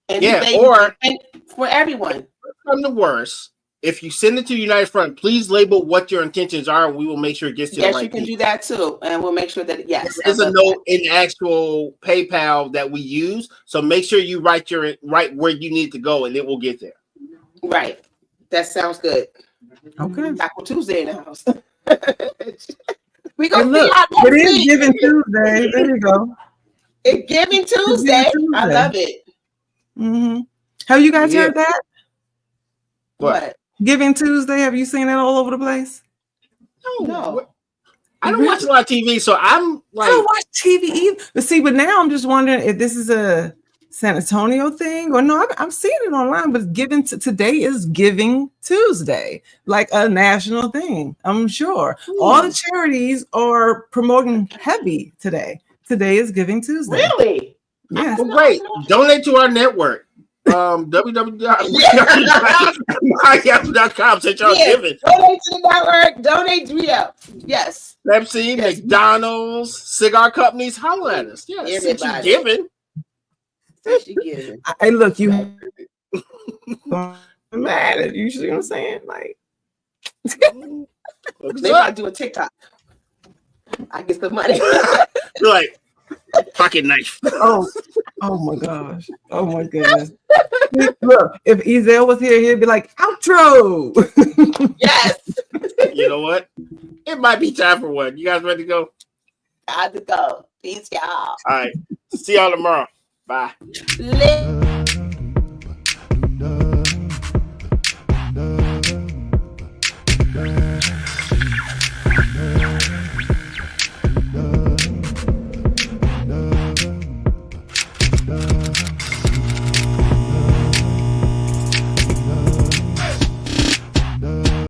and or for everyone. From the worst, if you send it to United Front, please label what your intentions are, and we will make sure it gets to the right people. Yes, you can do that too, and we'll make sure that there's a note in actual PayPal that we use. So make sure you write where you need to go, and it will get there. Right. That sounds good. Okay. Taco Tuesday in the house. We gonna look, see y'all it is Giving Tuesday. There you go. It's Giving Tuesday. I love it. Mm-hmm. Have you guys heard that? What? Giving Tuesday. Have you seen that all over the place? No. I don't watch a lot of TV, so I'm like, I don't watch TV either. But now I'm just wondering if this is a San Antonio thing or no. I'm seeing it online, but today is Giving Tuesday, like a national thing. I'm sure all the charities are promoting heavy today. Today is Giving Tuesday. Really? Yes. Well, great. Donate to our network. www.yahoo.com. Since y'all giving. Donate to the network. Donate to Yes. Pepsi, McDonald's, cigar companies, holler at us. Yeah, since you giving. Hey, look, you mad at you. See what I'm saying? Like, maybe I do a TikTok. I get some money. You're like pocket knife. Oh my gosh. Oh my goodness. Look, if Ezel was here, he'd be like, outro. Yes. You know what? It might be time for one. You guys ready to go? Time to go. Peace, y'all. All right. See y'all tomorrow. Bye.